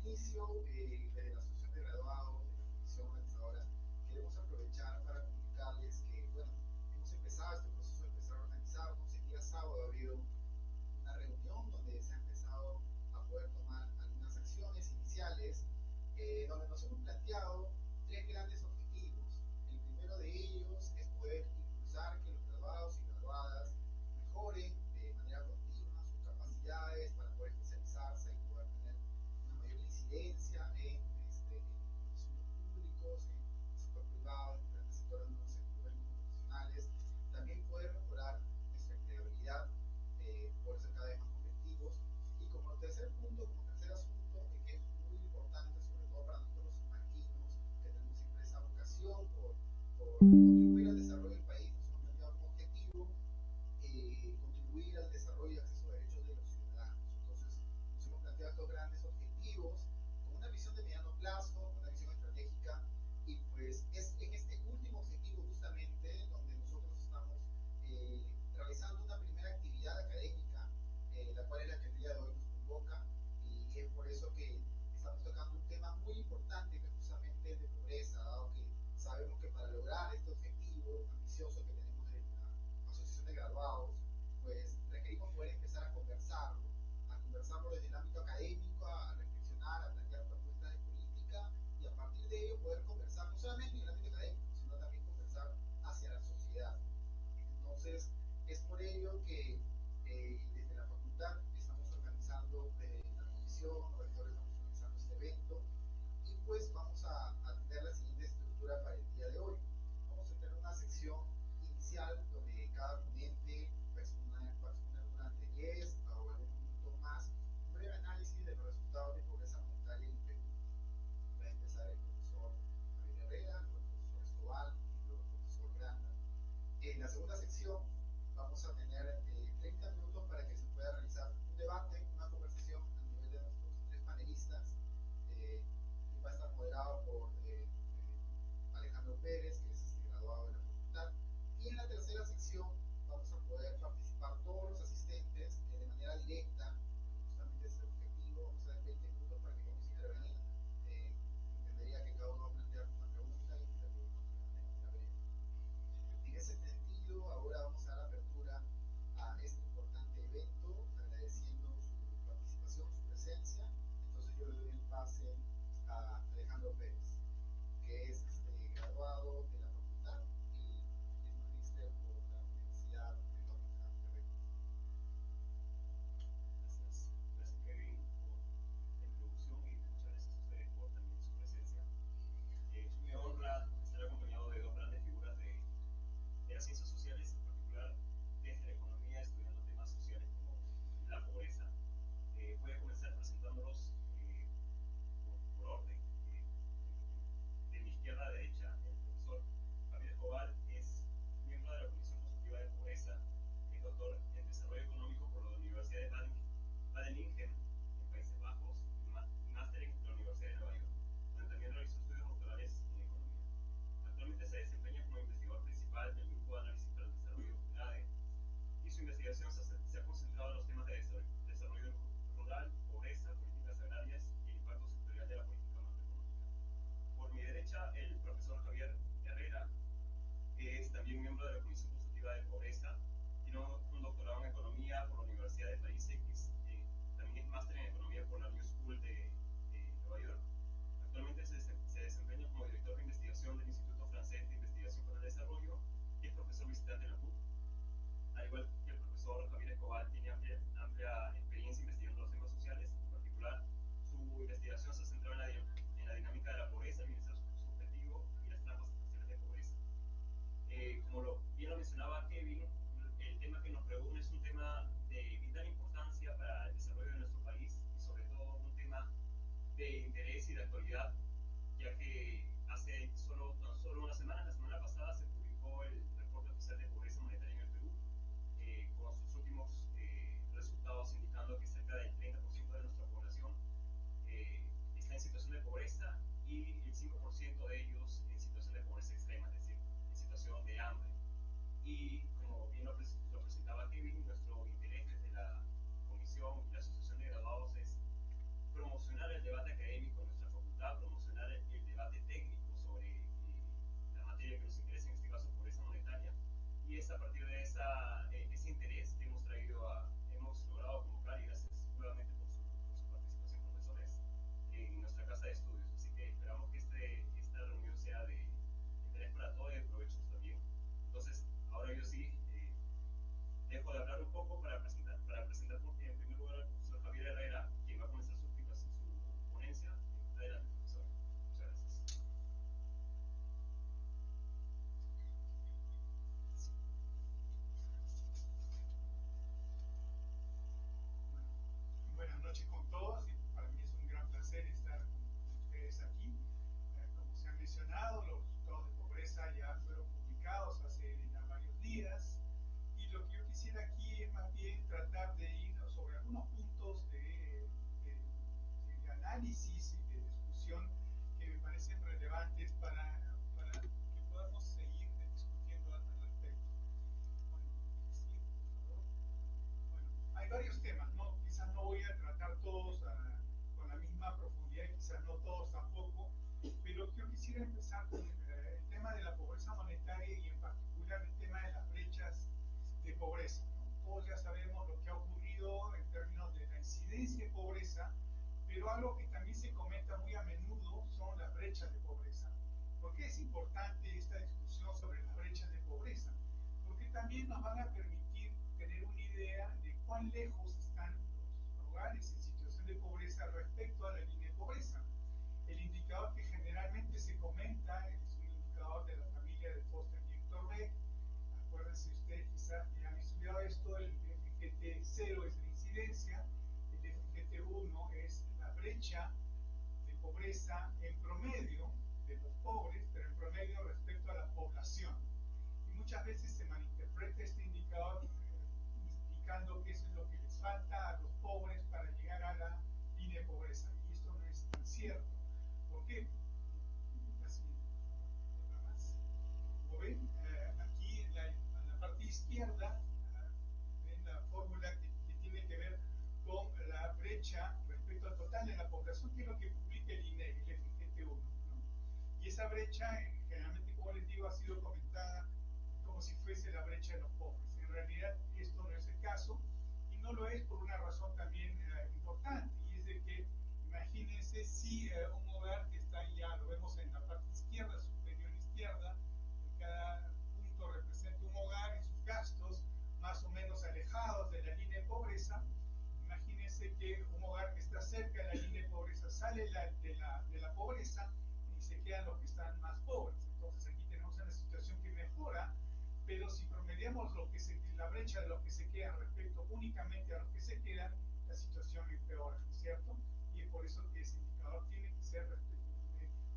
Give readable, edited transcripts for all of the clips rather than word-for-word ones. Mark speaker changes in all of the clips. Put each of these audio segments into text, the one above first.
Speaker 1: inicio de la Asociación de Graduados de la Comisión Organizadora, queremos aprovechar para comunicarles que, bueno, hemos empezado este proceso de empezar a organizarnos. El día sábado ha habido una reunión donde se ha empezado a poder tomar algunas acciones iniciales, donde nos hemos planteado tres grandes objetivos. El primero de ellos es poder impulsar que los graduados y graduadas mejoren de manera continua sus capacidades para poder especializarse y poder tener una mayor incidencia en asuntos públicos, en el sector privado, en diferentes sectores donde nos envolvemos como profesionales. También poder mejorar nuestra empleabilidad, poder ser cada vez más competitivos. Y como tercer punto, como tercer asunto, que es muy importante, sobre todo para nosotros los sanmarquinos, que tenemos siempre esa vocación por contribuir al desarrollo del país, nos hemos planteado como objetivo contribuir al desarrollo y acceso a derechos de los ciudadanos. Entonces, nos hemos planteado estos grandes objetivos con una visión de mediano plazo, una visión estratégica, y pues es en este último objetivo justamente donde nosotros estamos realizando una primera actividad académica, la cual es la que el día de hoy nos convoca, y es por eso que estamos tocando un tema muy importante que es justamente el de pobreza, dado que sabemos que para lograr este objetivo ambicioso que tenemos de la Asociación de Graduados, pues requerimos poder empezar a conversarlo desde el ámbito académico, a reflexionar, a plantear propuestas de política, y a partir de ello poder conversar no solamente en el ámbito académico, sino también conversar hacia la sociedad. Entonces, es por ello que desde la facultad estamos organizando, la comisión, los rectores estamos organizando este evento, y pues vamos a tener la siguiente estructura para el día de hoy. Vamos a tener una sección inicial donde cada ponente va a exponer durante 10 o algunos minutos más un breve análisis de los resultados de pobreza monetaria en Perú. Va a empezar el profesor Javier Herrera, luego el profesor Escobar y luego el profesor Granda. En la segunda sección vamos a tener 30 minutos para que se pueda realizar un debate, una conversación a nivel de nuestros tres panelistas, y va a estar moderado por Alejandro Pérez, que es graduado de la facultad. Y en la tercera sección vamos a poder participar todos los asistentes de manera directa, porque justamente ese es el objetivo. Vamos a dar 20 minutos para que podamos intervenir. Entendería que cada uno va a plantear una pregunta y intervenimos de manera breve. En ese sentido, ahora vamos a dar apertura a este importante evento, agradeciendo su participación, su presencia. Entonces yo le doy el pase a Alejandro Pérez, que es graduado de la facultad y es magíster por la Universidad de Birmingham de Reino.
Speaker 2: Gracias Kevin por la introducción y muchas gracias a ustedes por también su presencia. Me honra estar acompañado de dos grandes figuras de las ciencias sociales, en particular desde la economía, estudiando temas sociales como la pobreza. Voy a comenzar presentándolos por orden. De mi izquierda a derecha, el profesor Javier Escobar es miembro de la Comisión Consultiva de Pobreza, es doctor en Desarrollo Económico por la Universidad de Wageningen, en Países Bajos, y máster en la Universidad de Nueva York, donde también realizó estudios doctorales en economía. Actualmente se desempeña como investigador principal del Grupo de Análisis para el Desarrollo GRADE, y su investigación se ha concentrado en los temas de desarrollo rural, pobreza, políticas agrarias y el impacto sectorial de la política macroeconómica. Por mi derecha, el profesor Javier Herrera, que es también miembro de la Comisión Consultiva de Pobreza, tiene un doctorado en Economía por la Universidad de París X, también es máster en Economía por la New School de Nueva York. Actualmente se desempeña como director de investigación del Instituto Francés de Investigación para el Desarrollo y es profesor visitante en la PUC. Al igual que el profesor Javier Escobar, tiene amplia experiencia investigando los temas sociales. En particular, su investigación se ha centrado en la dinámica de la pobreza, el bienestar subjetivo y las trampas espaciales de pobreza. Como bien lo mencionaba Kevin, el tema que nos reúne es un tema de vital importancia para el desarrollo de nuestro país y sobre todo un tema de interés y de actualidad, ya que hace tan solo una semana, la semana pasada, se publicó el reporte oficial de pobreza monetaria en el Perú, con sus últimos resultados indicando que cerca del 30% de nuestra población está en situación de pobreza y el 5% de ellos en situación de pobreza extrema, es decir, en situación de hambre. Y como bien lo presentaba Kevin, nuestro interés desde la Comisión y la Asociación de Graduados es promocionar el debate académico
Speaker 3: noches con todos y para mí es un gran placer estar con ustedes aquí. Como se han mencionado, los resultados de pobreza ya fueron publicados hace ya varios días y lo que yo quisiera aquí es más bien tratar de ir sobre algunos puntos de análisis y de discusión que me parecen relevantes para que podamos seguir discutiendo al respecto. Bueno, sí, por favor. Bueno, hay varios temas, ¿no? Quizás no voy a tratar todos con la misma profundidad y quizás no todos tampoco, pero yo quisiera empezar con el tema de la pobreza monetaria y en particular el tema de las brechas de pobreza, ¿no? Todos ya sabemos lo que ha ocurrido en términos de la incidencia de pobreza, pero algo que también se comenta muy a menudo son las brechas de pobreza. ¿Por qué es importante esta discusión sobre las brechas de pobreza? Porque también nos van a permitir tener una idea de cuán lejos están los hogares en situación de pobreza respecto a la línea de pobreza. El indicador que generalmente se comenta es un indicador de la familia de Foster y Héctor Beck. Acuérdense ustedes quizás que han estudiado esto, el FGT0 es la incidencia, el FGT1 es la brecha de pobreza en promedio de los pobres, pero en promedio respecto a la población. Y muchas veces se malinterpreta este indicador indicando que eso es lo que les falta a los pobres para llegar a la línea de pobreza. Y esto no es tan cierto. ¿Por qué? Así, otra más. Como ven, aquí en la parte izquierda ven la fórmula que tiene que ver con la brecha respecto al total de la población, que es lo que publica el INEGI, el FGT1, ¿no? Y esa brecha, generalmente, como les digo, ha sido comentada como si fuese la brecha de los pobres. En realidad, esto no es el caso, y no lo es por una razón también importante, y es de que imagínense si un hogar que está, ya lo vemos en la parte izquierda, superior izquierda, cada punto representa un hogar y sus gastos más o menos alejados de la línea de pobreza. Imagínense que un hogar que está cerca de la línea de pobreza sale de la pobreza y se quedan los que están más pobres. Entonces aquí tenemos una situación que mejora, pero si promediamos la brecha de los que se quedan respecto únicamente a los que se quedan, la situación empeora, ¿no es cierto? Y es por eso que ese indicador tiene que ser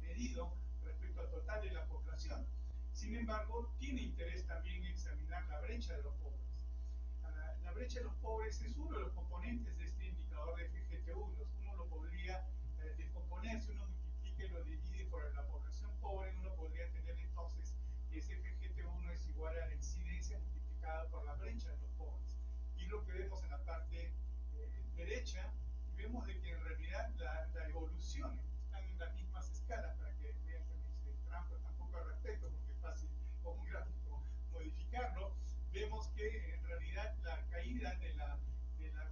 Speaker 3: medido respecto al total de la población. Sin embargo, tiene interés también examinar la brecha de los pobres. La brecha de los pobres es uno de los componentes de este indicador de FGT1. Uno lo podría descomponer, si uno multiplica y lo divide por la población pobre, uno podría tener entonces que ese FGT1 es igual a la incidencia multiplicada por la brecha de los pobres. Y lo que vemos en la parte derecha, y vemos de que en realidad la evolución están en las mismas escalas, para que vean que no hice trampa tampoco al respecto, porque es fácil con un gráfico modificarlo. Vemos que en realidad la caída de la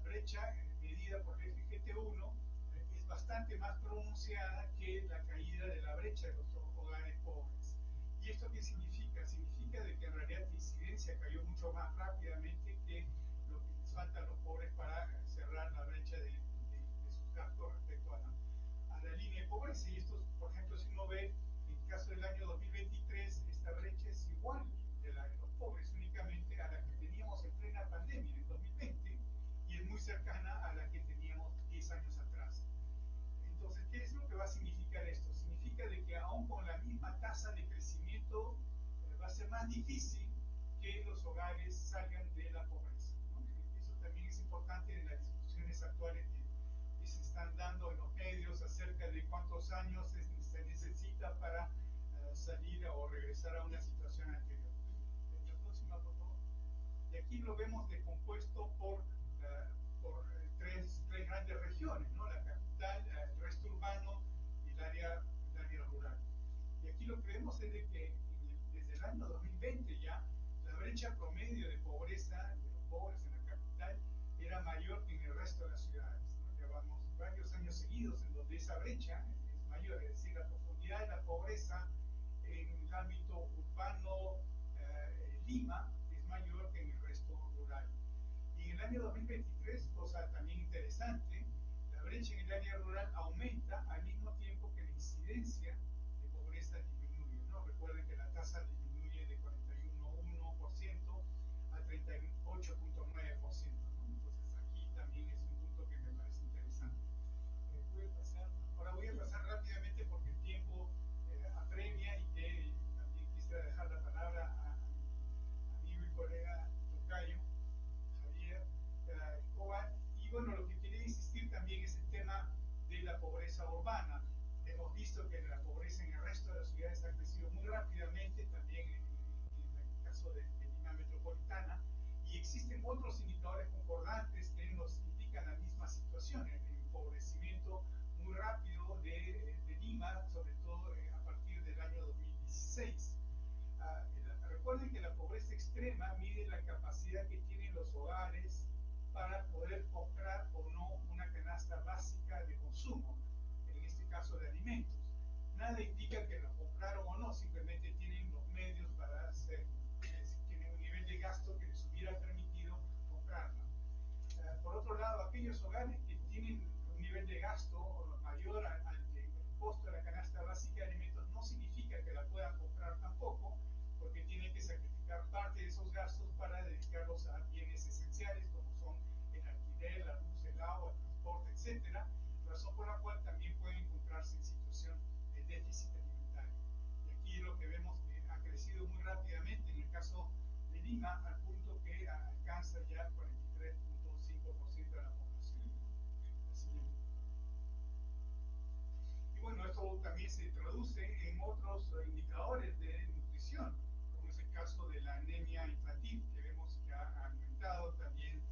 Speaker 3: brecha medida por el FGT1 es bastante más pronunciada que la caída de la brecha de los hogares pobres. ¿Y esto qué significa? Significa de que en realidad la incidencia cayó mucho más rápidamente que lo que les falta a los pobres para cerrar la brecha de sus gastos respecto a la línea de pobreza. Y esto, por ejemplo, si uno ve en el caso del año 2023, esta brecha es igual de la de los pobres únicamente a la que teníamos en plena pandemia en 2020 y es muy cercana a la que teníamos 10 años atrás. Entonces, ¿qué es lo que va a significar esto? Significa de que aún con la misma tasa de crecimiento va a ser más difícil que los hogares salgan de la pobreza, ¿no? Eso también es importante en las discusiones actuales que se están dando en los medios acerca de cuántos años se necesita para salir o regresar a una situación anterior. La próxima, por favor. Y aquí lo vemos descompuesto por tres grandes regiones, ¿no? La capital, el resto urbano y el área rural. Y aquí lo que vemos es de que desde el año 2020 ya la brecha promedio de pobreza de los pobres en la capital era mayor que en el resto de las ciudades, ¿no? Llevamos varios años seguidos en donde esa brecha es mayor, es decir, la profundidad de la pobreza en el ámbito urbano, Lima, es mayor que en el resto rural. Y en el año 2023, cosa también interesante, la brecha en el área rural aumenta al mismo tiempo que la incidencia de pobreza disminuye, ¿no? Recuerden que la tasa disminuye de 41,1% a 38,9%, ¿no? Entonces aquí también es un punto que me parece interesante. urbana. Hemos visto que la pobreza en el resto de las ciudades ha crecido muy rápidamente, también en el caso de Lima metropolitana, y existen otros indicadores concordantes que nos indican la misma situación, el empobrecimiento muy rápido de Lima, sobre todo a partir del año 2016. Recuerden que la pobreza extrema mide la capacidad que tienen los hogares para poder comprar o no una canasta básica de consumo, en este caso de alimentos. Nada indica que lo compraron o no, simplemente tienen los medios para hacerlo, es decir, tienen un nivel de gasto que les hubiera permitido comprarla. Por otro lado, aquellos hogares que tienen un nivel de gasto mayor al costo de la canasta básica de alimentos no significa que la puedan comprar tampoco, porque tienen que sacrificar parte de esos gastos para dedicarlos a bienes esenciales como son el alquiler, la luz, el agua, el transporte, etcétera, razón por la cual también pueden encontrarse en situación de déficit alimentario. Y aquí lo que vemos que ha crecido muy rápidamente en el caso de Lima, al punto que alcanza ya el 43.5% de la población. Y bueno, esto también se traduce en otros indicadores de nutrición, como es el caso de la anemia infantil, que vemos que ha aumentado también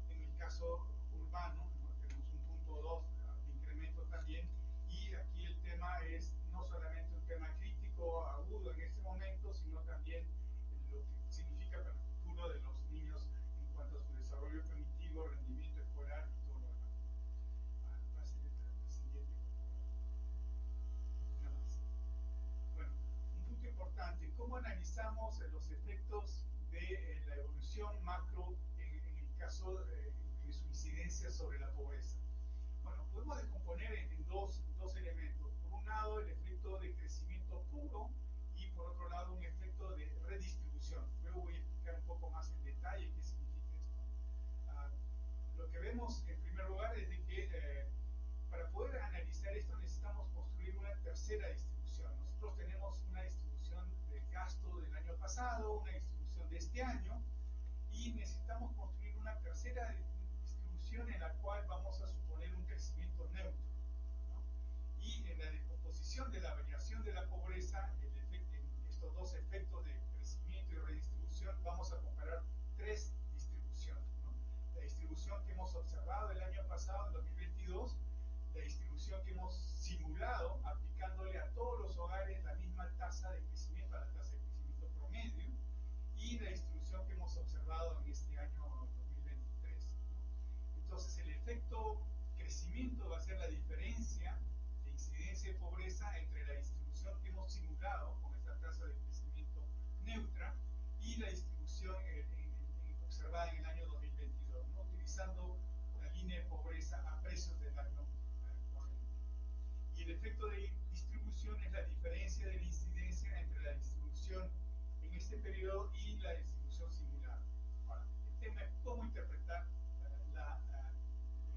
Speaker 3: en el caso urbano, ¿no? Tenemos un punto 2 de incremento también, y aquí el tema es no solamente un tema crítico, agudo en este momento, sino también lo que significa para el futuro de los niños en cuanto a su desarrollo cognitivo, rendimiento escolar y todo lo demás. Pásale la siguiente, por favor. Nada más. Bueno, un punto importante, ¿cómo analizamos los efectos de la evolución macro en el caso de su incidencia sobre la pobreza? Bueno, podemos descomponer en dos elementos. Por un lado, el efecto de crecimiento puro y por otro lado, un efecto de redistribución. Luego voy a explicar un poco más en detalle qué significa esto. Lo que vemos en primer lugar es de que para poder analizar esto necesitamos construir una tercera distribución. Nosotros tenemos una distribución del gasto del año pasado, una distribución de este año, y necesitamos construir una tercera distribución en la cual vamos a suponer un crecimiento neutro, ¿no? Y en la decomposición de la variación de la pobreza, en estos dos efectos de crecimiento y redistribución, vamos a comparar tres distribuciones, ¿no? La distribución que hemos observado el año pasado, en 2022, la distribución que hemos simulado aplicándole a todos los hogares la misma tasa de crecimiento, a la tasa de crecimiento promedio, y la distribución que hemos observado en este año 2023, ¿no? Entonces el efecto crecimiento va a ser la diferencia de incidencia de pobreza entre la distribución que hemos simulado con esta tasa de crecimiento neutra y la distribución observada en el año 2022, ¿no? Utilizando la línea de pobreza a precios del año corriente. Y el efecto de distribución es la diferencia de la incidencia entre la distribución en este periodo y la distribución simulada. Ahora, el tema es cómo interpretar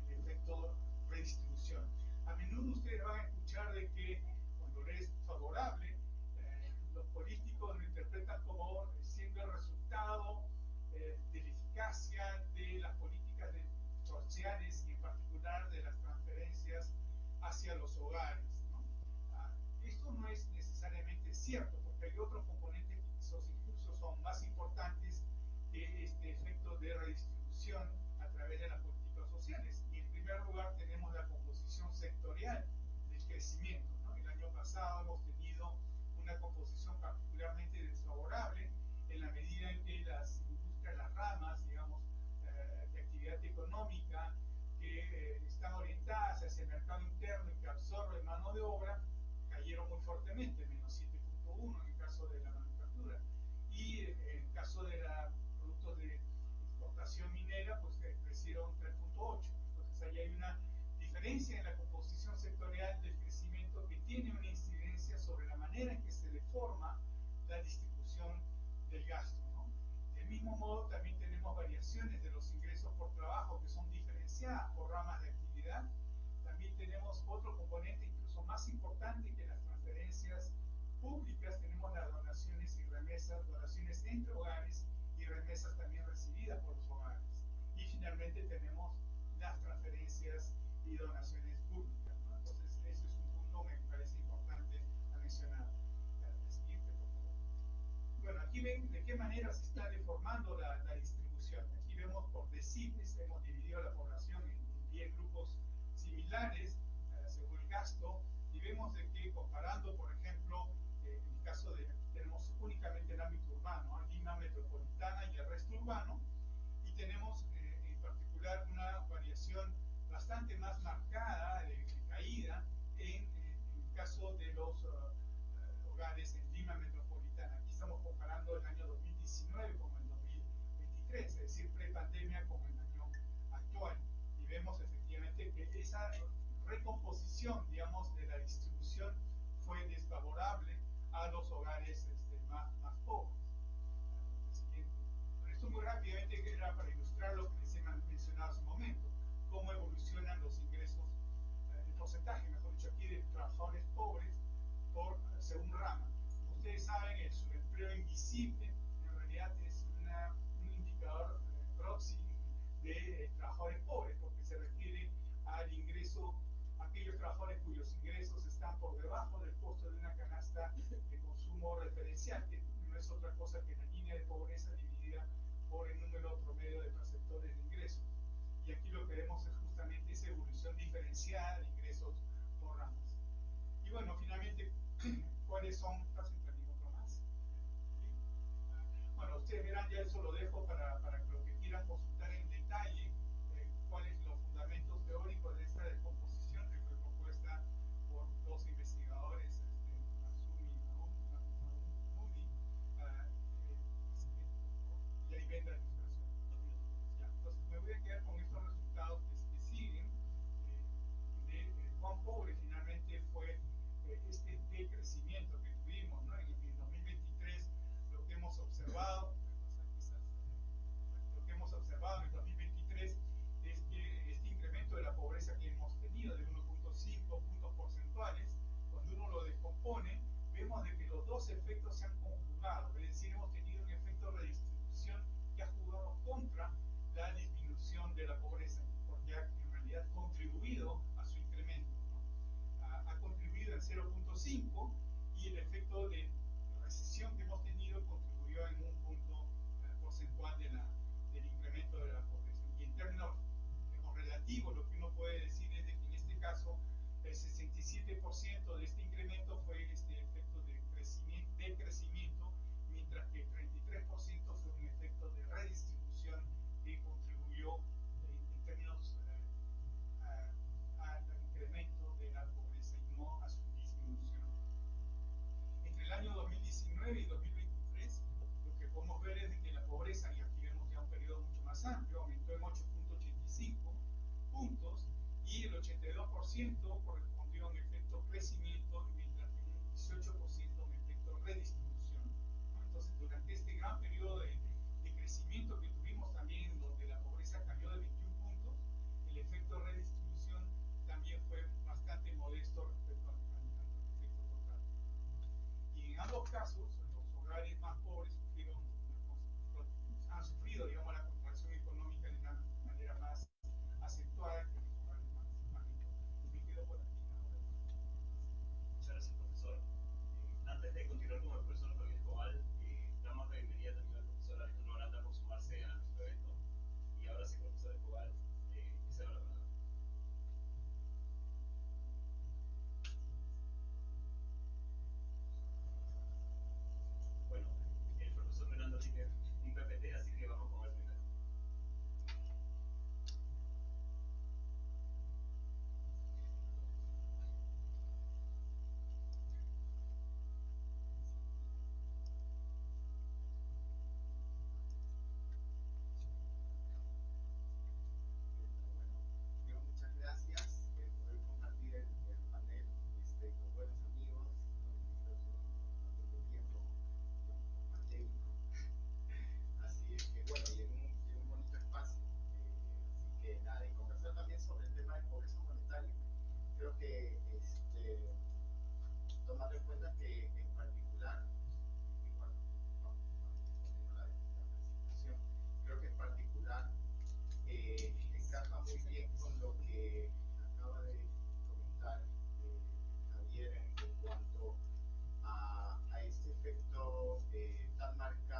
Speaker 3: el efecto redistribución. A menudo ustedes van a escuchar de que cuando es favorable, los políticos lo interpretan como siendo el resultado de la eficacia de las políticas sociales y en particular de las transferencias hacia los hogares, ¿no? Esto no es necesariamente cierto, porque hay otros componentes que incluso son más importantes que este efecto de redistribución a través de las políticas sociales. Y en primer lugar tenemos la composición sectorial del crecimiento, ¿no? El año pasado hemos tenido una composición particularmente desfavorable en la medida en que las industrias, las ramas, digamos, de actividad económica que están orientadas hacia el mercado interno y que absorben mano de obra, cayeron muy fuertemente, menos 7.1 en el caso de la manufactura. Y en el caso de los productos de exportación minera, pues crecieron 3.8. Entonces ahí hay una diferencia en la composición sectorial del crecimiento que tiene una incidencia sobre la manera en que se deforma la distribución del gasto, ¿no? Del mismo modo, también tenemos variaciones de los ingresos por trabajo que son diferenciadas por ramas de actividad. También tenemos otro componente incluso más importante que las transferencias públicas, tenemos las donaciones y remesas, donaciones entre hogares y remesas también recibidas por los hogares. Y finalmente tenemos las transferencias y donaciones públicas, ¿no? Entonces, eso es un aquí ven de qué manera se está deformando la distribución. Aquí vemos por decibelios, hemos dividido la población en 10 grupos similares según el gasto, y vemos de que comparando, por ejemplo, en el caso de, tenemos únicamente el ámbito urbano, Lima metropolitana y el resto urbano, y tenemos en particular una variación bastante más marcada de caída en el caso de los hogares en Lima metropolitana. Aquí estamos comparando el año 2019 con el 2023, es decir, pre-pandemia con el año actual, y vemos efectivamente que esa recomposición, digamos, de la distribución fue desfavorable a los hogares más pobres. Con esto muy rápidamente, que era para ilustrar lo que les he mencionado hace un momento, cómo evolucionan los ingresos, el porcentaje, mejor dicho, aquí de trabajadores pobres según rama. Como ustedes saben, el subempleo invisible en realidad es un indicador proxy de trabajadores pobres, porque se refiere al ingreso, a aquellos trabajadores cuyos ingresos están por debajo del costo de una canasta de consumo referencial, que no es otra cosa que la línea de pobreza dividida por el número promedio de perceptores de ingresos. Y aquí lo que vemos es justamente esa evolución diferenciada de ingresos por ramas. Y bueno, finalmente, ¿cuáles son? Pasen también otro más. ¿Sí? Bueno, ustedes verán, ya eso lo dejo para que lo que quieran consultar en detalle, cuáles son los fundamentos teóricos de esta descomposición que fue propuesta por dos investigadores, Matsumi y Mahmoudi, y ahí ven la ilustración. Ya, entonces me voy a quedar con estos resultados que siguen, de cuán pobre finalmente fue este decrecimiento que tuvimos, ¿no? En 2023 lo que hemos observado, lo que hemos observado en 2023 es que este incremento de la pobreza que hemos tenido de 1.5 puntos porcentuales, cuando uno lo descompone, vemos de que los dos efectos se han conjugado, es decir, hemos tenido un efecto de redistribución que ha jugado contra la disminución de la pobreza, porque ha en realidad contribuido a su incremento, ¿no? Ha contribuido en 0.5 y el efecto de recesión que hemos tenido contribuyó en un punto porcentual del incremento de la pobreza. Y en términos relativos, lo que uno puede decir es de que en este caso el 67% de este incremento fue este efecto de crecimiento, mientras que el 33% fue un efecto de redistribución que contribuyó en términos al incremento de la pobreza y no a su disminución. Entre el año 2019 y 2023, lo que podemos ver es de que la pobreza, y aquí vemos ya un periodo mucho más amplio, aumentó en 8.85 puntos y el 82% correspondió a un efecto crecimiento, mientras que un 18% a un efecto redistribución. Entonces, durante este gran periodo de crecimiento que tuvimos también, donde la pobreza cayó de 21 puntos, el efecto redistribución también fue bastante modesto respecto al efecto total. Y en ambos casos, los hogares más pobres han sufrido, digamos, la contracción económica de una manera más acentuada que los hogares más ricos. Me quedo por aquí ahora.
Speaker 2: Muchas gracias, profesor. Antes de continuar con el profesor Javier Escobar, damos la bienvenida también al profesor Alejandro Aranda por sumarse a nuestro evento. Y ahora sí, profesor Escobar, cedo la palabra. Bueno, el profesor Fernando tiene un PPT, así que vamos con el primero.
Speaker 1: Bueno, muchas gracias por poder compartir el panel con buenos amigos, ¿no? Tanto tiempo, ¿no? Pandémico. Así es que, bueno, y en un bonito espacio. Así que nada, y conversar también sobre el tema de pobreza monetaria. Creo que tomando en cuenta que en particular, igual vamos poniendo la presentación, creo que en particular encaja muy bien con lo que acaba de comentar Javier en cuanto a este efecto tan marcado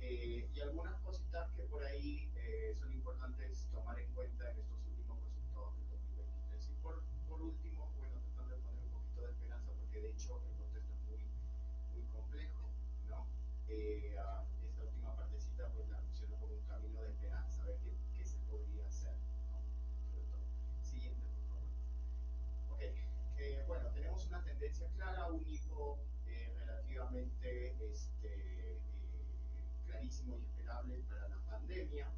Speaker 1: Y algunas cositas que por ahí son importantes tomar en cuenta en estos últimos resultados del 2023. Y por último, bueno, tratando de poner un poquito de esperanza, porque de hecho el contexto es muy complejo, ¿no? Esta última partecita pues la menciono como un camino de esperanza, a ver qué se podría hacer, ¿no? Sobre todo. Siguiente, por favor. Ok, bueno, tenemos una tendencia clara, un hipo relativamente clarísimo y esperable para la pandemia.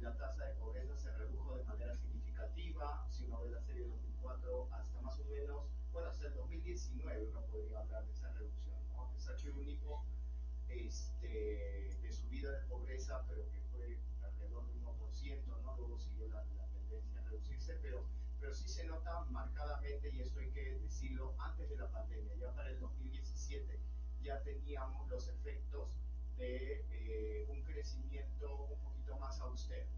Speaker 1: La tasa de pobreza se redujo de manera significativa, si uno ve la serie de 2004 hasta más o menos, bueno, hasta el 2019 uno podría hablar de esa reducción, ¿no? A pesar que un hipo de subida de pobreza, pero que fue alrededor de 1%, ¿no? Luego siguió la tendencia a reducirse, pero sí se nota marcadamente, y esto hay que decirlo, antes de la pandemia, ya para el 2017 ya teníamos los efectos de un crecimiento un poquito más austero.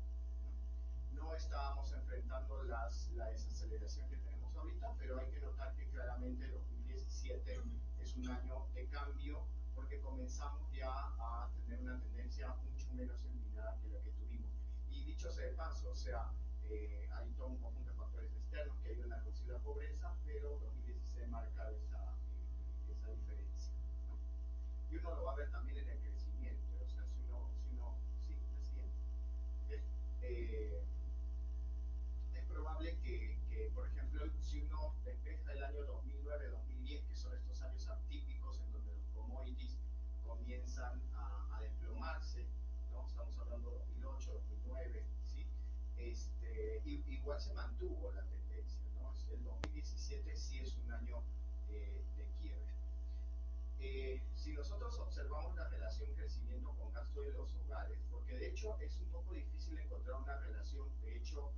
Speaker 1: No estábamos enfrentando la desaceleración que tenemos ahorita, pero hay que notar que claramente el 2017 es un año de cambio porque comenzamos ya a tener una tendencia mucho menos empinada que la que tuvimos. Y dicho sea de paso, o sea, hay todo un conjunto de factores externos que ayudan a reducir la pobreza, pero 2016 marca esa diferencia, ¿no? Y uno lo va a ver también en el crecimiento, o sea, sí, la siguiente. Es probable por ejemplo, si uno despeja el año 2009-2010, que son estos años atípicos en donde los commodities comienzan a desplomarse, ¿no? Estamos hablando de 2008, 2009, ¿sí? Igual se mantuvo la tendencia, ¿no? El 2017 sí es un año de quiebre. Si nosotros observamos la relación crecimiento con gasto de los hogares, porque de hecho es un poco difícil encontrar una relación, de hecho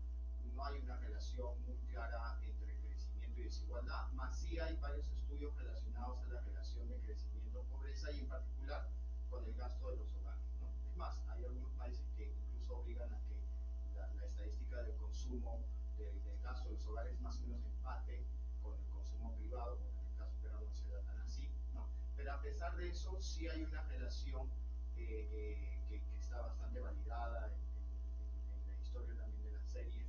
Speaker 1: no hay una relación muy clara entre crecimiento y desigualdad, más sí hay varios estudios relacionados a la relación de crecimiento-pobreza y en particular con el gasto de los hogares, ¿no? Es más, hay algunos países que incluso obligan a que la estadística del consumo, del gasto de los hogares más o menos empate con el consumo privado, bueno, en el caso peruano no se da tan así, ¿no? Pero a pesar de eso, sí hay una relación que está bastante validada en la historia también de las series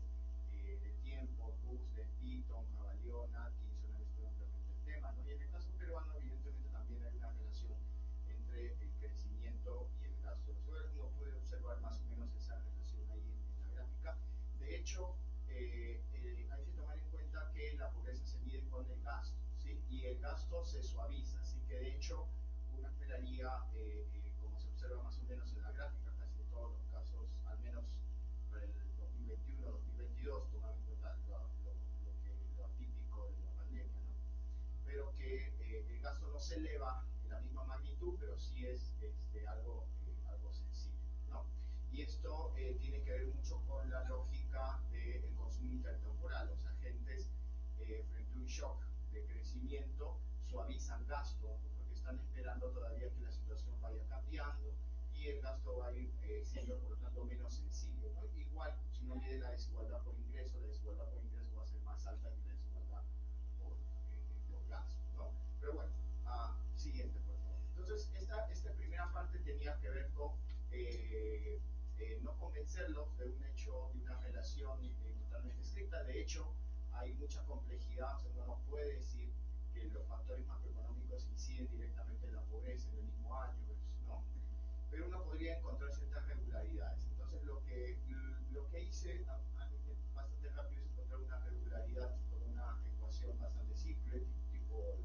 Speaker 1: de tiempo, Huxley, Beaton, Cavalion, Atkinson han estudiado ampliamente el tema, ¿no? Y en el caso peruano, evidentemente, también hay una relación entre el crecimiento y el gasto. Uno puede observar más o menos esa relación ahí en la gráfica. De hecho, hay que tomar en cuenta que la pobreza se mide con el gasto, ¿sí? Y el gasto se suaviza, así que de hecho uno esperaría, como se observa más o menos en la gráfica, casi en todos los casos, al menos para el 2021-2022, tomando en cuenta lo atípico de la pandemia, ¿no? Pero que el gasto no se eleva en la misma magnitud, pero sí es algo sensible, ¿no? Y esto tiene que ver mucho con la lógica del consumo intertemporal. Los agentes, frente a un shock de crecimiento, suavizan gasto, ¿no? Porque están esperando todavía que la situación vaya cambiando y el gasto va a ir siendo, por lo tanto, menos sensible, ¿no? Igual, si uno mide la desigualdad por ingreso, la desigualdad por ingreso va a ser más alta que la desigualdad por gasto, ¿no? Pero bueno, siguiente, por favor. Entonces, esta primera parte tenía que ver con no convencerlos de un hecho, de una relación totalmente estricta. De hecho, hay mucha complejidad, o sea, uno no puede decir que los factores macroeconómicos inciden directamente en la pobreza en el mismo año, pues, ¿no? Pero uno podría encontrar ciertas regularidades. Entonces, lo que hice bastante rápido es encontrar una regularidad con una ecuación bastante simple, tipo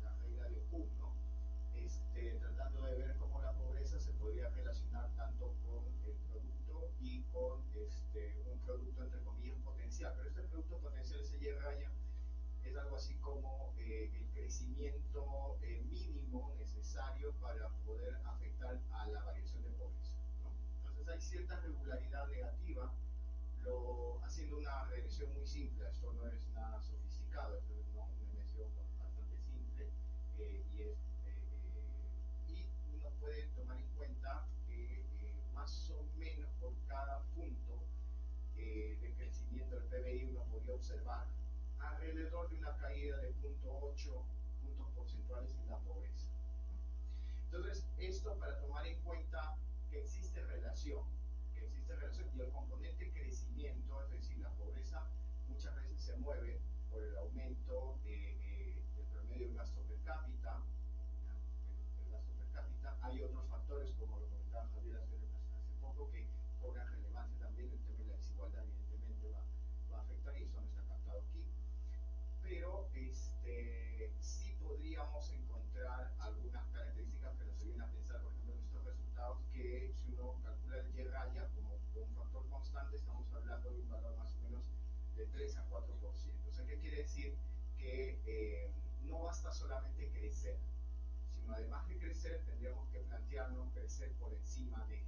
Speaker 1: la regla de Ohm, ¿no? Tratando de ver cómo la pobreza se podría relacionar tanto con el producto y con un producto entre comillas potencial. Pero este producto potencial, ese Y raya, es algo así como el crecimiento mínimo necesario para poder afectar a la variación de pobreza, ¿no? Entonces hay cierta regularidad negativa, haciendo una regresión muy simple. Esto no es nada sofisticado, esto es una medición bastante simple, y uno puede tomar en cuenta que más o menos por cada punto de crecimiento del PBI uno podría observar alrededor de una caída de 0.8 puntos porcentuales en la pobreza.
Speaker 4: Entonces, esto para tomar en cuenta que existe relación, y el componente crecimiento, es decir, la pobreza muchas veces se mueve por el aumento del promedio del gasto per cápita, el gasto per cápita. Hay otros factores, como lo comentaba Javier hace poco, que cobran relevancia también. El tema de la desigualdad evidentemente va a afectar, y eso no está captado aquí. Pero sí podríamos encontrar algunas características que nos ayuden a pensar, por ejemplo, en estos resultados, que si uno calcula el Y raya como un factor constante, estamos hablando de un valor más o menos de 3 a 4%. O sea, ¿qué quiere decir? Que no basta solamente crecer, sino además de crecer tendríamos que plantearnos crecer por encima de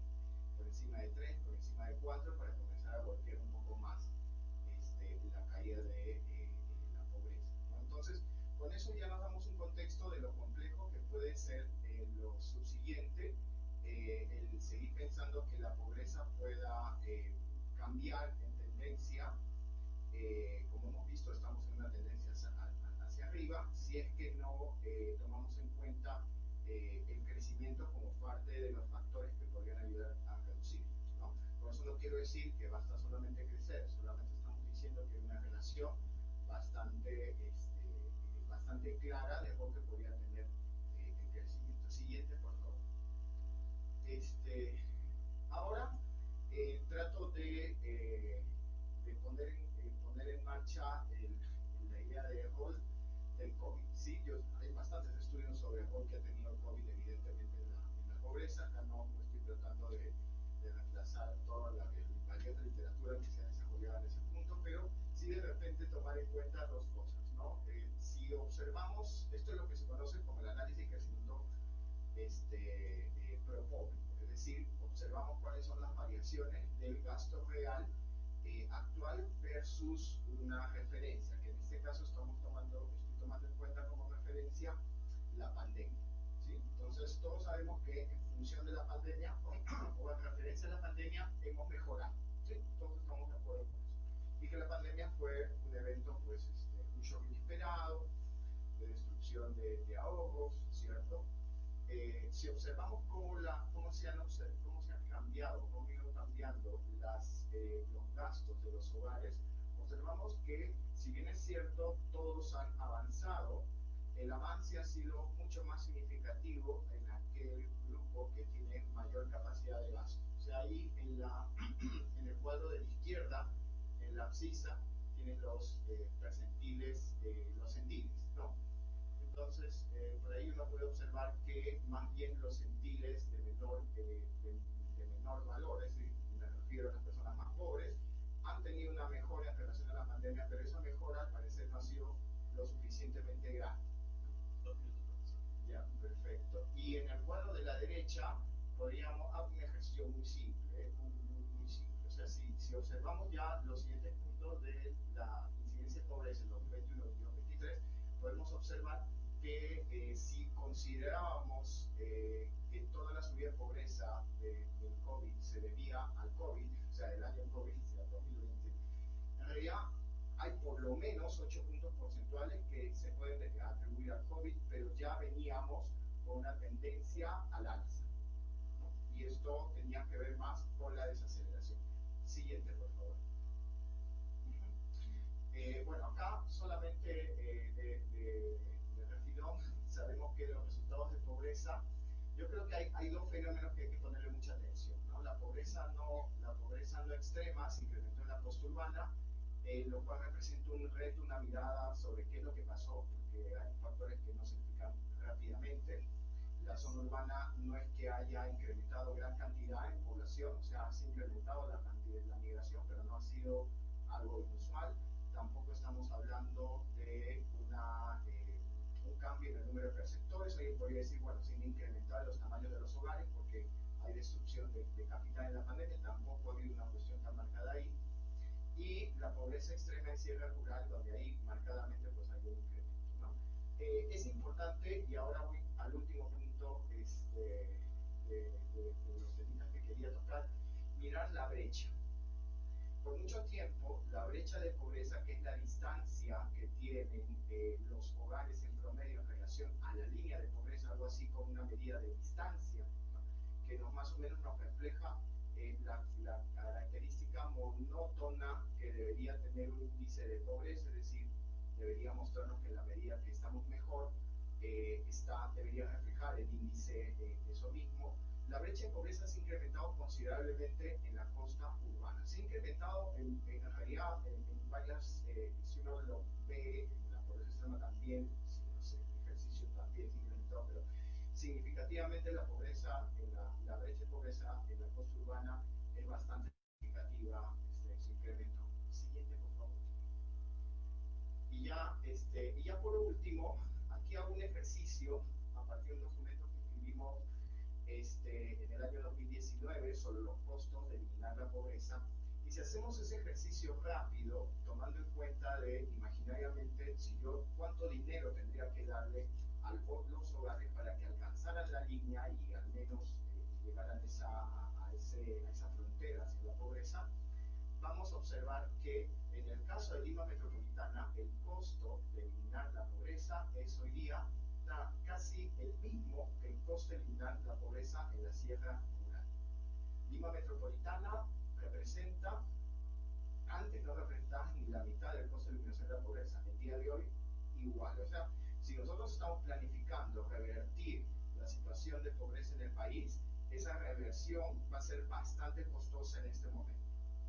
Speaker 4: 3, por encima de 4, para comenzar a golpear un poco más la caída de la pobreza, ¿no? Entonces, con eso ya nos damos un contexto de lo complejo que puede ser lo subsiguiente, el seguir pensando que la pobreza pueda cambiar en tendencia. Como hemos visto, estamos en una tendencia hacia arriba, si es que no tomamos en cuenta el crecimiento como parte de los factores que podrían ayudar a reducir, ¿no? Por eso no quiero decir que basta solamente crecer, solamente estamos diciendo que hay una relación bastante clara de lo que podría tener el crecimiento. Siguiente, por favor. Ahora trato de poner en marcha la idea de rol del COVID. ¿Sí? Hay bastantes estudios sobre el rol que ha tenido el COVID, evidentemente, en la pobreza. Acá no estoy tratando de reemplazar toda la valiosa literatura que se ha desarrollado en ese punto, pero sí de repente tomar en cuenta dos cosas, ¿no? Si observamos, esto es lo que se conoce como el análisis de crecimiento propósito, es decir, observamos cuáles son las variaciones del gasto real actual versus una referencia, que en este caso estoy tomando en cuenta como referencia la pandemia, ¿sí? Entonces todos sabemos que en función de la pandemia o en referencia a la pandemia hemos mejorado, ¿sí? Todos estamos de acuerdo con eso, y que la pandemia fue un evento, pues, un shock inesperado, de destrucción de ahorros, ¿cierto? Si observamos cómo se han cambiado, cómo han ido cambiando los gastos de los hogares, observamos que, si bien es cierto, todos han avanzado, el avance ha sido mucho más significativo en aquel grupo que tiene mayor capacidad de gasto. O sea, ahí en el cuadro de la izquierda, en la abscisa, tienen los percentiles, los centiles, ¿no? Entonces, por ahí uno puede observar que más bien los centiles de menor valor, es decir, me refiero a las personas más pobres, han tenido una mejora en relación a la pandemia, pero esa mejora al parecer no ha sido lo suficientemente grande.
Speaker 2: 2 minutos, profesor.
Speaker 4: Ya, perfecto. Y en el cuadro de la derecha podríamos hacer un ejercicio muy simple, muy simple. O sea, si observamos ya los siguientes puntos de la incidencia de pobreza en 2021 y 2023, podemos observar que si considerábamos que toda la subida de pobreza del COVID se debía al COVID, o sea, del año COVID, o sea, 2020, en realidad hay por lo menos 8 puntos porcentuales que se pueden atribuir al COVID, pero ya veníamos con una tendencia al alza, ¿no? Y esto tenía que ver más con la desaceleración. Siguiente, por favor. Bueno, acá solamente de refilón, sabemos que los resultados de pobreza, yo creo que hay dos fenómenos que hay que ponerle mucha atención, ¿no? La pobreza no extrema se incrementó en la costa urbana, lo cual representa un reto, una mirada sobre qué es lo que pasó, porque hay factores que no se explican rápidamente. La zona urbana no es que haya incrementado gran cantidad en población, o sea, se ha incrementado la migración, pero no ha sido algo inusual. Tampoco estamos hablando de un cambio en el número de perceptores. Alguien podría decir, bueno, se han incrementado los tamaños de los hogares porque hay destrucción de capital en la pandemia, tampoco ha habido una cuestión tan marcada ahí. Y la pobreza extrema en sierra rural, donde ahí marcadamente pues hay un incremento, ¿no? Es importante, y ahora voy al último punto de los temitas que quería tocar, mirar la brecha. Por mucho tiempo, la brecha de pobreza, que es la distancia que tienen los hogares en promedio en relación a la línea de pobreza, algo algo así como una medida de distancia, ¿no? Que más o menos nos refleja la característica monótona que debería tener un índice de pobreza, es decir, debería mostrarnos que en la medida que estamos mejor, debería reflejar el índice eso mismo. La brecha de pobreza se ha incrementado considerablemente en la costa urbana. Se ha incrementado en realidad en varias, si uno lo ve, en la pobreza extrema también, si no sé, el ejercicio también se ha incrementado, pero significativamente la pobreza, la brecha de pobreza en la costa urbana es bastante significativa, su incremento. Siguiente, por favor. Y ya por último, aquí hago un ejercicio a partir de un documento que escribimos en el año 2019 sobre los costos de eliminar la pobreza. Y si hacemos ese ejercicio rápido, tomando en cuenta imaginariamente, cuánto dinero tendría que darle a los hogares para que alcanzaran la línea y al menos llegaran a esa frontera hacia la pobreza, vamos a observar que en el caso de Lima Metropolitana, el costo de eliminar la pobreza es hoy día casi el mismo que el costo de eliminar la pobreza en la sierra rural. Lima Metropolitana antes no representaba ni la mitad del costo de eliminación de la pobreza, el día de hoy igual. O sea, si nosotros estamos planificando revertir la situación de pobreza en el país, esa reversión va a ser bastante costosa en este momento.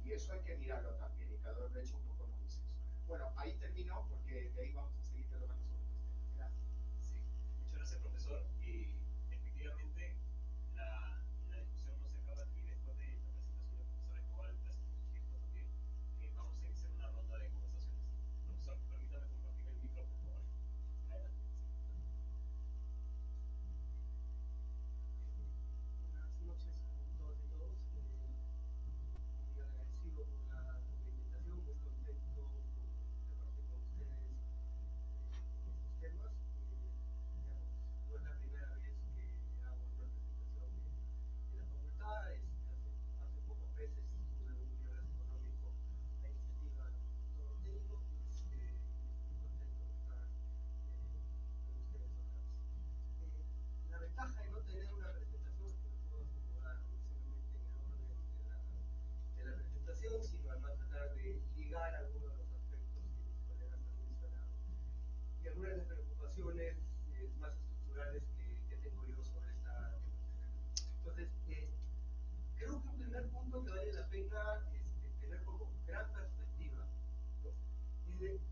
Speaker 4: Y eso hay que mirarlo también, y cada brecha un poco nos dice eso. Bueno, ahí termino porque de ahí vamos a seguir dialogando sobre estos temas. Gracias.
Speaker 2: Sí, muchas gracias, profesor. Y efectivamente, la discusión no se acaba aquí. Después de la presentación del profesor Escobar, gracias por su tiempo también, vamos a iniciar una ronda de conversaciones. Profesor, permítame compartir el micro, por favor. Adelante.
Speaker 5: Buenas noches con todas y todos. Muy agradecido por la invitación, muy contento de compartir con ustedes estos temas. Digamos, no es la primera vez que hago una presentación en la facultad. Hace pocos meses tuve un viernes económico a iniciativa del doctor Otero. Muy contento de estar con ustedes otra vez. La ventaja de no tener una presentación es que lo puedo acomodar no solamente en el orden de la presentación, sino además tratar de ligar algunos de los aspectos que mis colegas han mencionado y algunas de las preocupaciones más estructurales que tengo yo sobre esta temática. Entonces, creo que un primer punto que vale la pena tener como gran perspectiva, ¿no?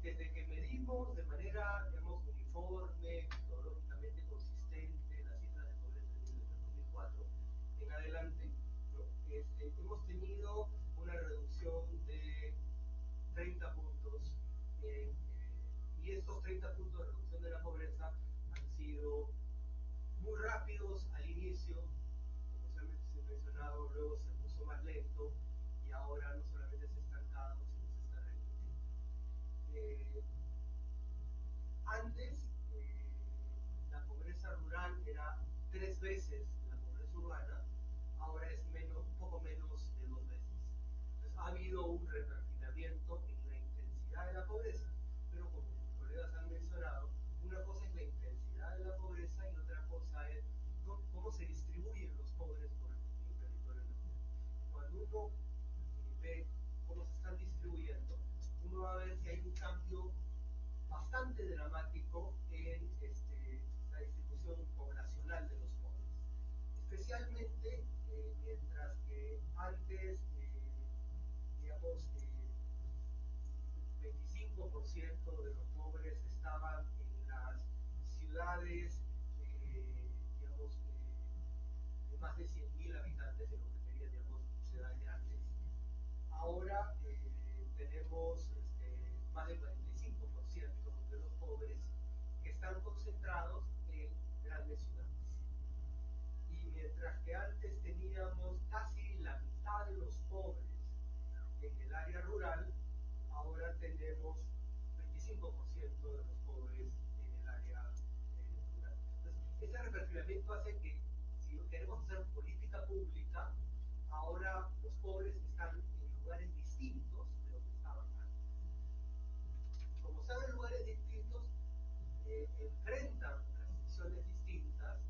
Speaker 5: Desde que medimos de manera, digamos, uniforme, metodológicamente consistente las cifras de pobreza desde el 2004 en adelante, ¿no? Hemos tenido una reducción de 30 puntos y estos 30 puntos de reducción de la pobreza han sido muy rápidos al inicio, como se ha mencionado, luego se puso más lento y ahora no solamente se ha estancado, sino se está reduciendo. Antes, la pobreza rural era 3 veces la pobreza urbana, ahora es un poco menos de 2 veces. Entonces ha habido un reperfinamiento en la intensidad de la pobreza, pero como mis colegas han mencionado, una cosa es la intensidad de la pobreza y otra cosa es cómo se distribuyen los pobres por el territorio nacional. Cuando uno ve cómo se están distribuyendo, uno va a ver que hay un cambio bastante dramático en la distribución poblacional de los pobres. Especialmente mientras que antes, digamos, 25% de los pobres estaban en las ciudades, digamos, de más de 100.000 habitantes, de lo que serían, digamos, ciudades grandes. Ahora tenemos más del 45% de los pobres que están concentrados en grandes ciudades. Y mientras que antes teníamos casi la mitad de los pobres en el área rural, ahora tenemos 25% de los pobres en el área rural. Entonces, ese reperfilamiento hace que, si queremos hacer política pública, ahora los pobres están en lugares distintos de lo que estaban antes. Y como están en lugares distintos, enfrentan restricciones distintas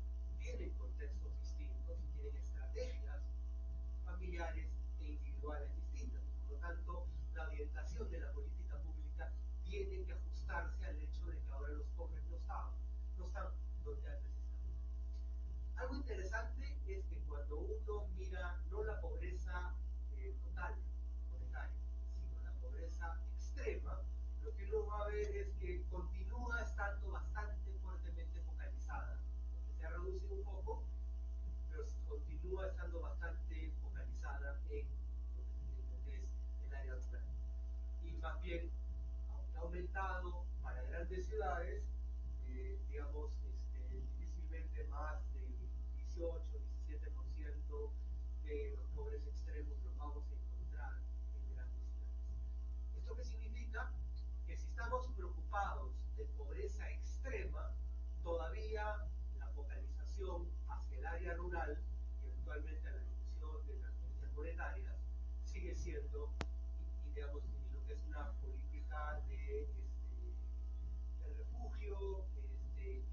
Speaker 5: familiares e individuales distintas. Por lo tanto, la orientación de la política pública tiene que ajustarse al hecho de que ahora los pobres no están donde antes estaban. Algo interesante es que cuando uno mira no la pobreza total, monetaria, sino la pobreza extrema, lo que uno va a ver es que continúa estando bastante fuertemente focalizada, porque se ha reducido un poco, pero continúa estando bastante focalizada en lo que es el área rural. Y más bien, aunque ha aumentado para grandes ciudades, digamos, difícilmente más del 18-17% de los pobres extremos los vamos a encontrar en grandes ciudades. ¿Esto qué significa? Que si estamos preocupados de pobreza extrema, todavía la focalización hacia el área rural y eventualmente a la discusión de transferencias monetarias sigue siendo, y digamos, lo que es una política de refugio y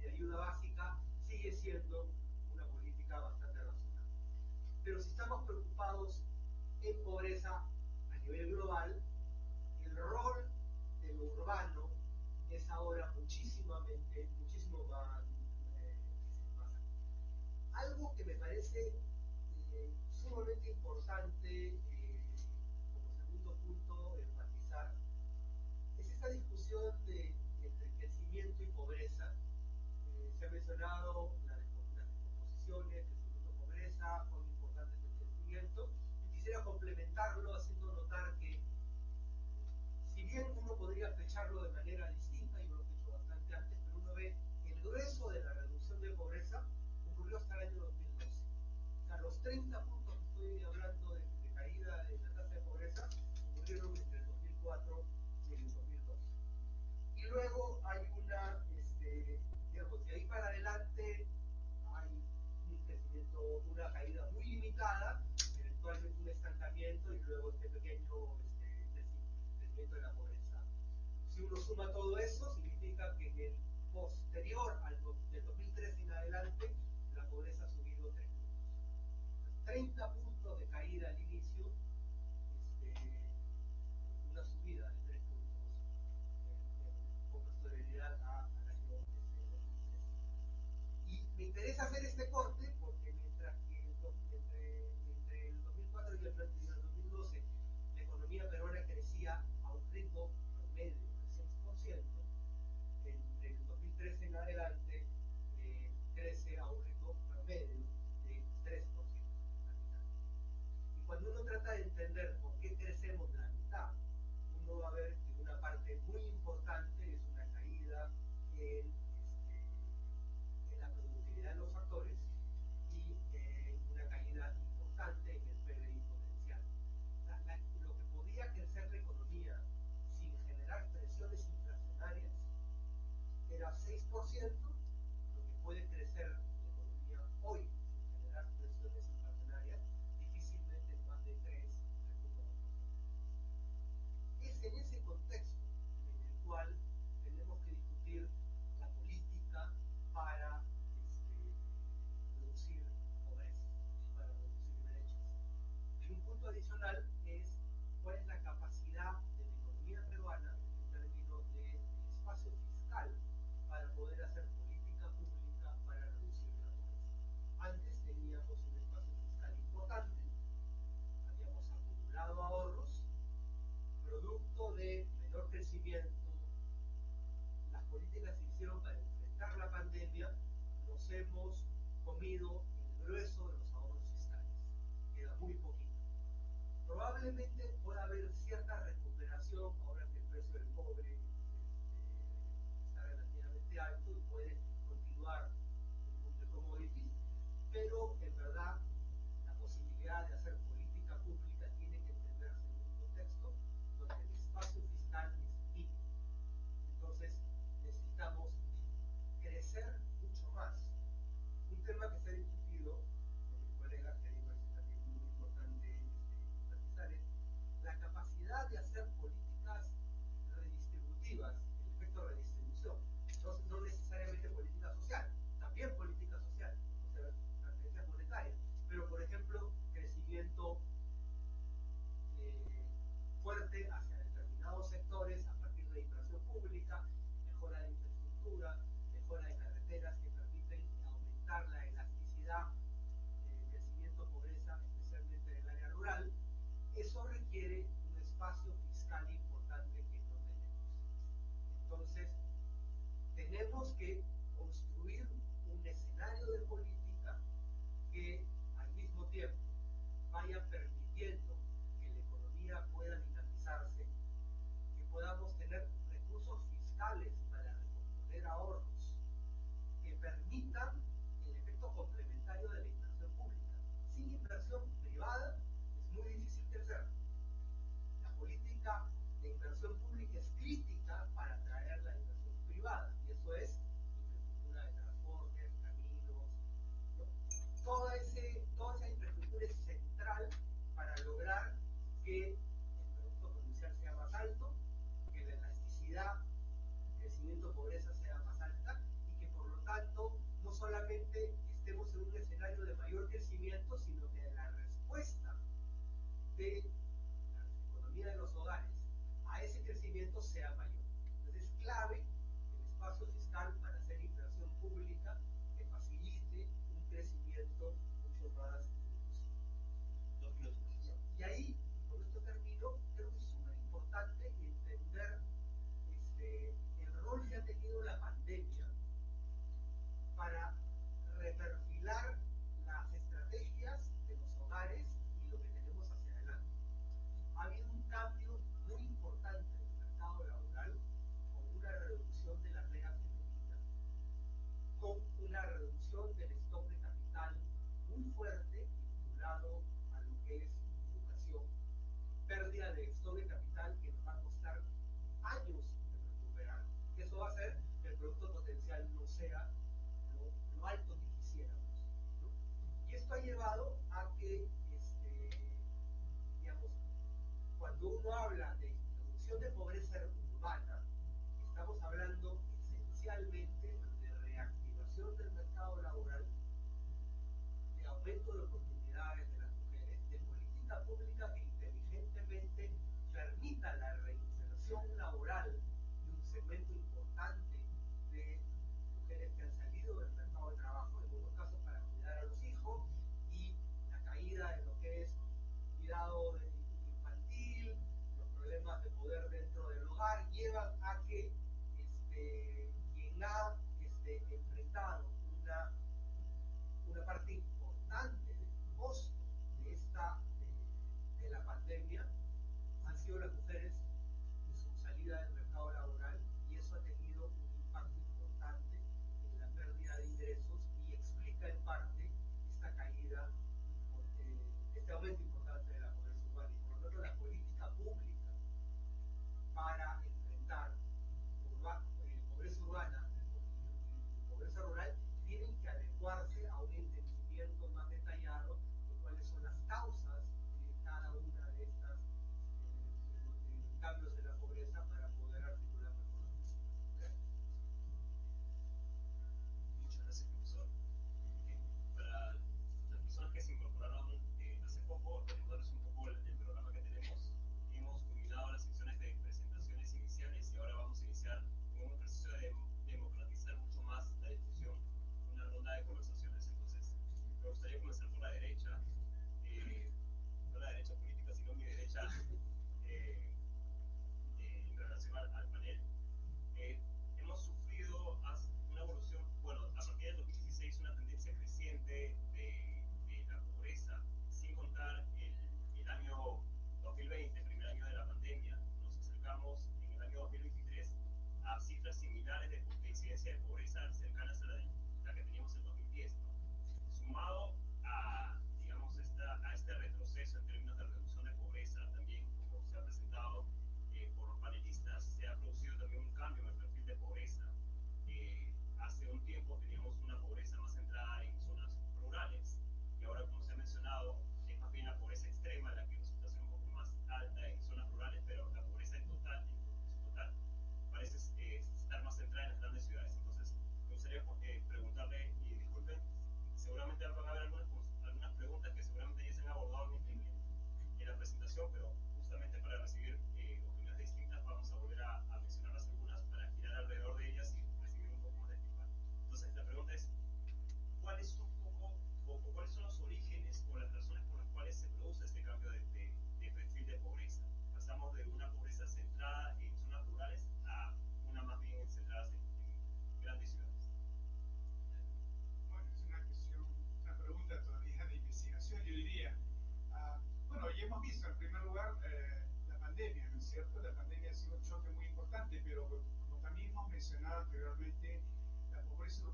Speaker 5: de ayuda básica, sigue siendo una política bastante razonable. Pero si estamos preocupados en pobreza a nivel global, el rol de lo urbano es ahora muchísimo más alto. Algo que me parece sumamente importante como segundo punto enfatizar es esta discusión entre crecimiento y pobreza. Se ha mencionado las descomposiciones, crecimiento y pobreza, cuán importante es el crecimiento. Yo quisiera complementarlo haciendo notar que si bien uno podría fecharlo de manera distinta, y lo he hecho bastante antes, pero uno ve el grueso de la reducción de pobreza ocurrió hasta el año 2012. O sea, los 30 puntos que estoy hablando de caída en la tasa de pobreza ocurrieron entre el 2004 y el 2012. Y luego hay digamos, de ahí para adelante hay un crecimiento, una caída muy limitada, eventualmente un estancamiento y luego este pequeño crecimiento de la pobreza. Si uno suma todo eso, significa que en el posterior del 2013 en adelante, la pobreza ha subido 3 puntos. 30 puntos de caída al inicio, una subida de 3 puntos con posterioridad al año 2013. Y me interesa hacer este corte porque mientras que entre el 2004 y el 2012 la economía peruana crecía a un ritmo promedio de 6%, entre el 2013 en adelante crece a un ritmo promedio de 3% anual. Y cuando uno trata de entender por qué crecemos la mitad, uno va a ver que una parte muy importante es una caída en la productividad de los factores y una caída importante en el PBI potencial. Lo que podía crecer la economía sin generar presiones inflacionarias era 6%, lo que puede crecer la economía hoy sin generar presiones inflacionarias difícilmente es más de 3,2%. Es en ese contexto en el cual tenemos que discutir la política para reducir pobreza, para reducir brechas. Y un punto adicional es cuál es la capacidad de la economía peruana en términos de espacio fiscal para poder hacer política pública para reducir la pobreza. Antes teníamos un espacio fiscal importante, habíamos acumulado ahorros, producto de menor crecimiento, las políticas se hicieron para enfrentar la pandemia, nos hemos comido el grueso de los ahorros fiscales, queda muy poquito. Probablemente pueda haber cierta recuperación ahora que el precio del cobre está relativamente alto y puede continuar el boom de commodities, pero en verdad la posibilidad de hacer política pública tiene que entenderse en un contexto donde el espacio fiscal es mínimo. Entonces necesitamos crecer mucho más. Un tema que se ha discutido con mis colegas, que a mí me parece también muy importante enfatizar, es la capacidad de hacer políticas redistributivas que construir un escenario de política que al mismo tiempo vaya permitiendo que la economía pueda dinamizarse, que podamos tener recursos fiscales para recomponer ahorros, que permitan el efecto complementario de la inversión pública. Sin inversión privada es muy difícil crecer. La política de inversión pública es crítica para atraer la inversión privada, y eso es infraestructura de transporte, caminos, ¿no? Toda esa infraestructura es central para lograr que el producto comercial sea más alto, que la elasticidad crecimiento-pobreza sea más alta y que por lo tanto no solamente estemos en un escenario de mayor crecimiento, sino que la respuesta de la economía de los hogares a ese crecimiento sea mayor. Entonces es clave el espacio fiscal para hacer inversión pública que facilite un crecimiento mucho más inclusivo.
Speaker 2: 2 minutos.
Speaker 5: Y ahí, y con esto termino, creo que es súper importante entender el rol que ha tenido la pandemia para reperfilar las estrategias de los hogares y lo que tenemos hacia adelante. Ha habido un cambio muy importante en el mercado laboral, con una reducción de la pega femenina, con una reducción del stock de capital muy fuerte vinculado a lo que es educación, pérdida de stock de capital que nos va a costar años de recuperar, que eso va a hacer que el producto potencial no sea lo alto que quisiéramos, ¿no? Y esto ha llevado a que, digamos, cuando uno habla de reducción de pobreza urbana, estamos hablando esencialmente de reactivación del mercado laboral, de aumento de oportunidades de las mujeres, de política pública que inteligentemente permita la reinserción laboral de un segmento importante de mujeres que han salido del mercado de trabajo, en algunos casos para cuidar a los hijos, y la caída de lo que es cuidado infantil, los problemas de poder dentro del hogar, llevan a que quien ha enfrentado una parte importante del costo de la pandemia han sido las mujeres y su salida del mercado laboral, y eso ha tenido un impacto importante en la pérdida de ingresos y explica en parte esta caída, este aumento importante de la pobreza urbana. Y por lo tanto la política pública para enfrentar pobreza urbana y pobreza rural tienen que adecuarse a un entendimiento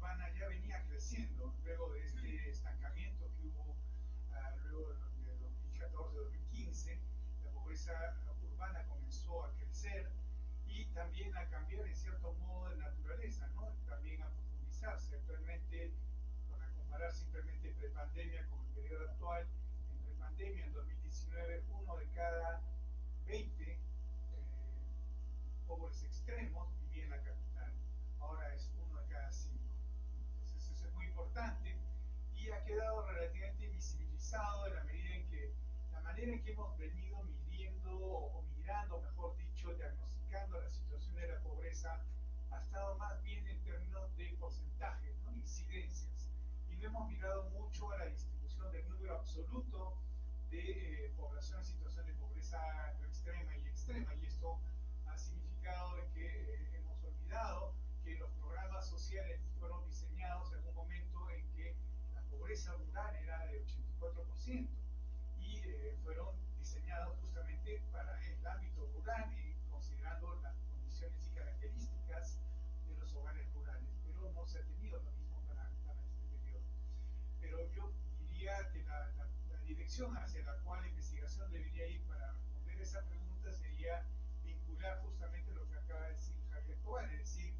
Speaker 3: urbana ya venía creciendo luego de este estancamiento que hubo luego de 2014-2015. La pobreza urbana comenzó a crecer y también a cambiar en cierto modo de naturaleza, ¿no? También a profundizarse. Actualmente, para comparar simplemente prepandemia con el periodo actual, en prepandemia, en 2019, uno de cada 20 pobres extremos vivía en la capital. Ahora es uno de cada 5. Entonces eso es muy importante y ha quedado relativamente visibilizado en la medida en que la manera en que hemos venido midiendo o mirando, mejor dicho, diagnosticando la situación de la pobreza ha estado más bien en términos de porcentajes, ¿no? Incidencias. Y no hemos mirado mucho a la distribución del número absoluto de población en situación de pobreza extrema y extrema. Y esto ha significado de que hemos olvidado que los programas sociales fueron diseñados en un momento en que la pobreza rural era de 84% y fueron diseñados justamente para el ámbito rural y considerando las condiciones y características de los hogares rurales, pero no se ha tenido lo mismo para este periodo. Pero yo diría que la dirección hacia la cual la investigación debería ir para responder esa pregunta sería vincular justamente lo que acaba de decir Javier Escobar, es decir,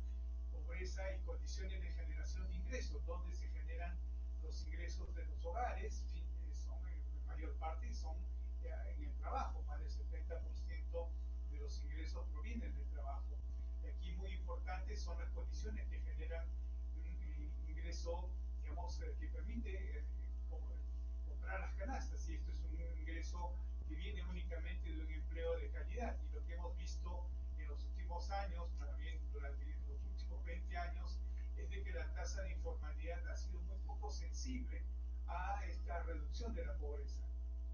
Speaker 3: pobreza y condiciones de generación de ingresos, donde se generan los ingresos de los hogares, son en mayor parte son en el trabajo, más del 70% de los ingresos provienen del trabajo. Y aquí muy importante son las condiciones que generan un ingreso, digamos, que permite comprar las canastas, y esto es un ingreso que viene únicamente de un empleo de calidad. Y lo que hemos visto en los últimos años, también durante los últimos 20 años, es de que la tasa de informalidad ha sido muy poco sensible a esta reducción de la pobreza,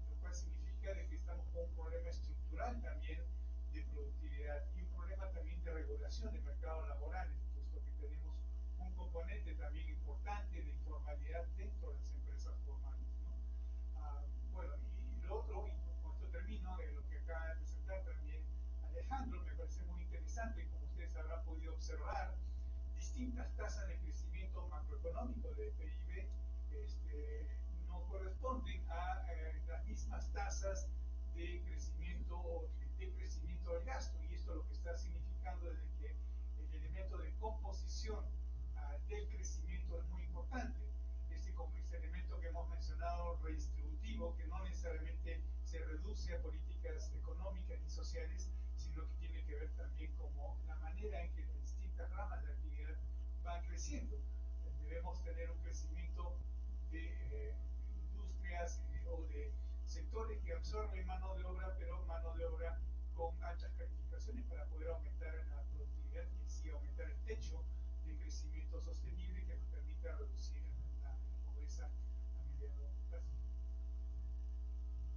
Speaker 3: lo cual significa de que estamos con un problema estructural también de productividad y un problema también de regulación de mercados laborales, puesto que tenemos un componente también importante de informalidad dentro de las empresas formales, ¿no? Bueno, y lo otro, y con esto termino, lo que acaba de presentar también Alejandro, me parece muy interesante, como ustedes habrán podido observar, distintas tasas de crecimiento macroeconómico de PIB no corresponden a las mismas tasas de crecimiento o de crecimiento del gasto, y esto lo que está significando es que el elemento de composición del crecimiento es muy importante. Este elemento que hemos mencionado, redistributivo, que no necesariamente se reduce a políticas económicas y sociales, sino que tiene que ver también como la manera en que las distintas ramas de actividad van creciendo. Debemos tener un crecimiento de industrias o de sectores que absorben mano de obra, pero mano de obra con altas calificaciones para poder aumentar la productividad y así aumentar el techo de crecimiento sostenible que nos permita reducir la pobreza a mediano plazo.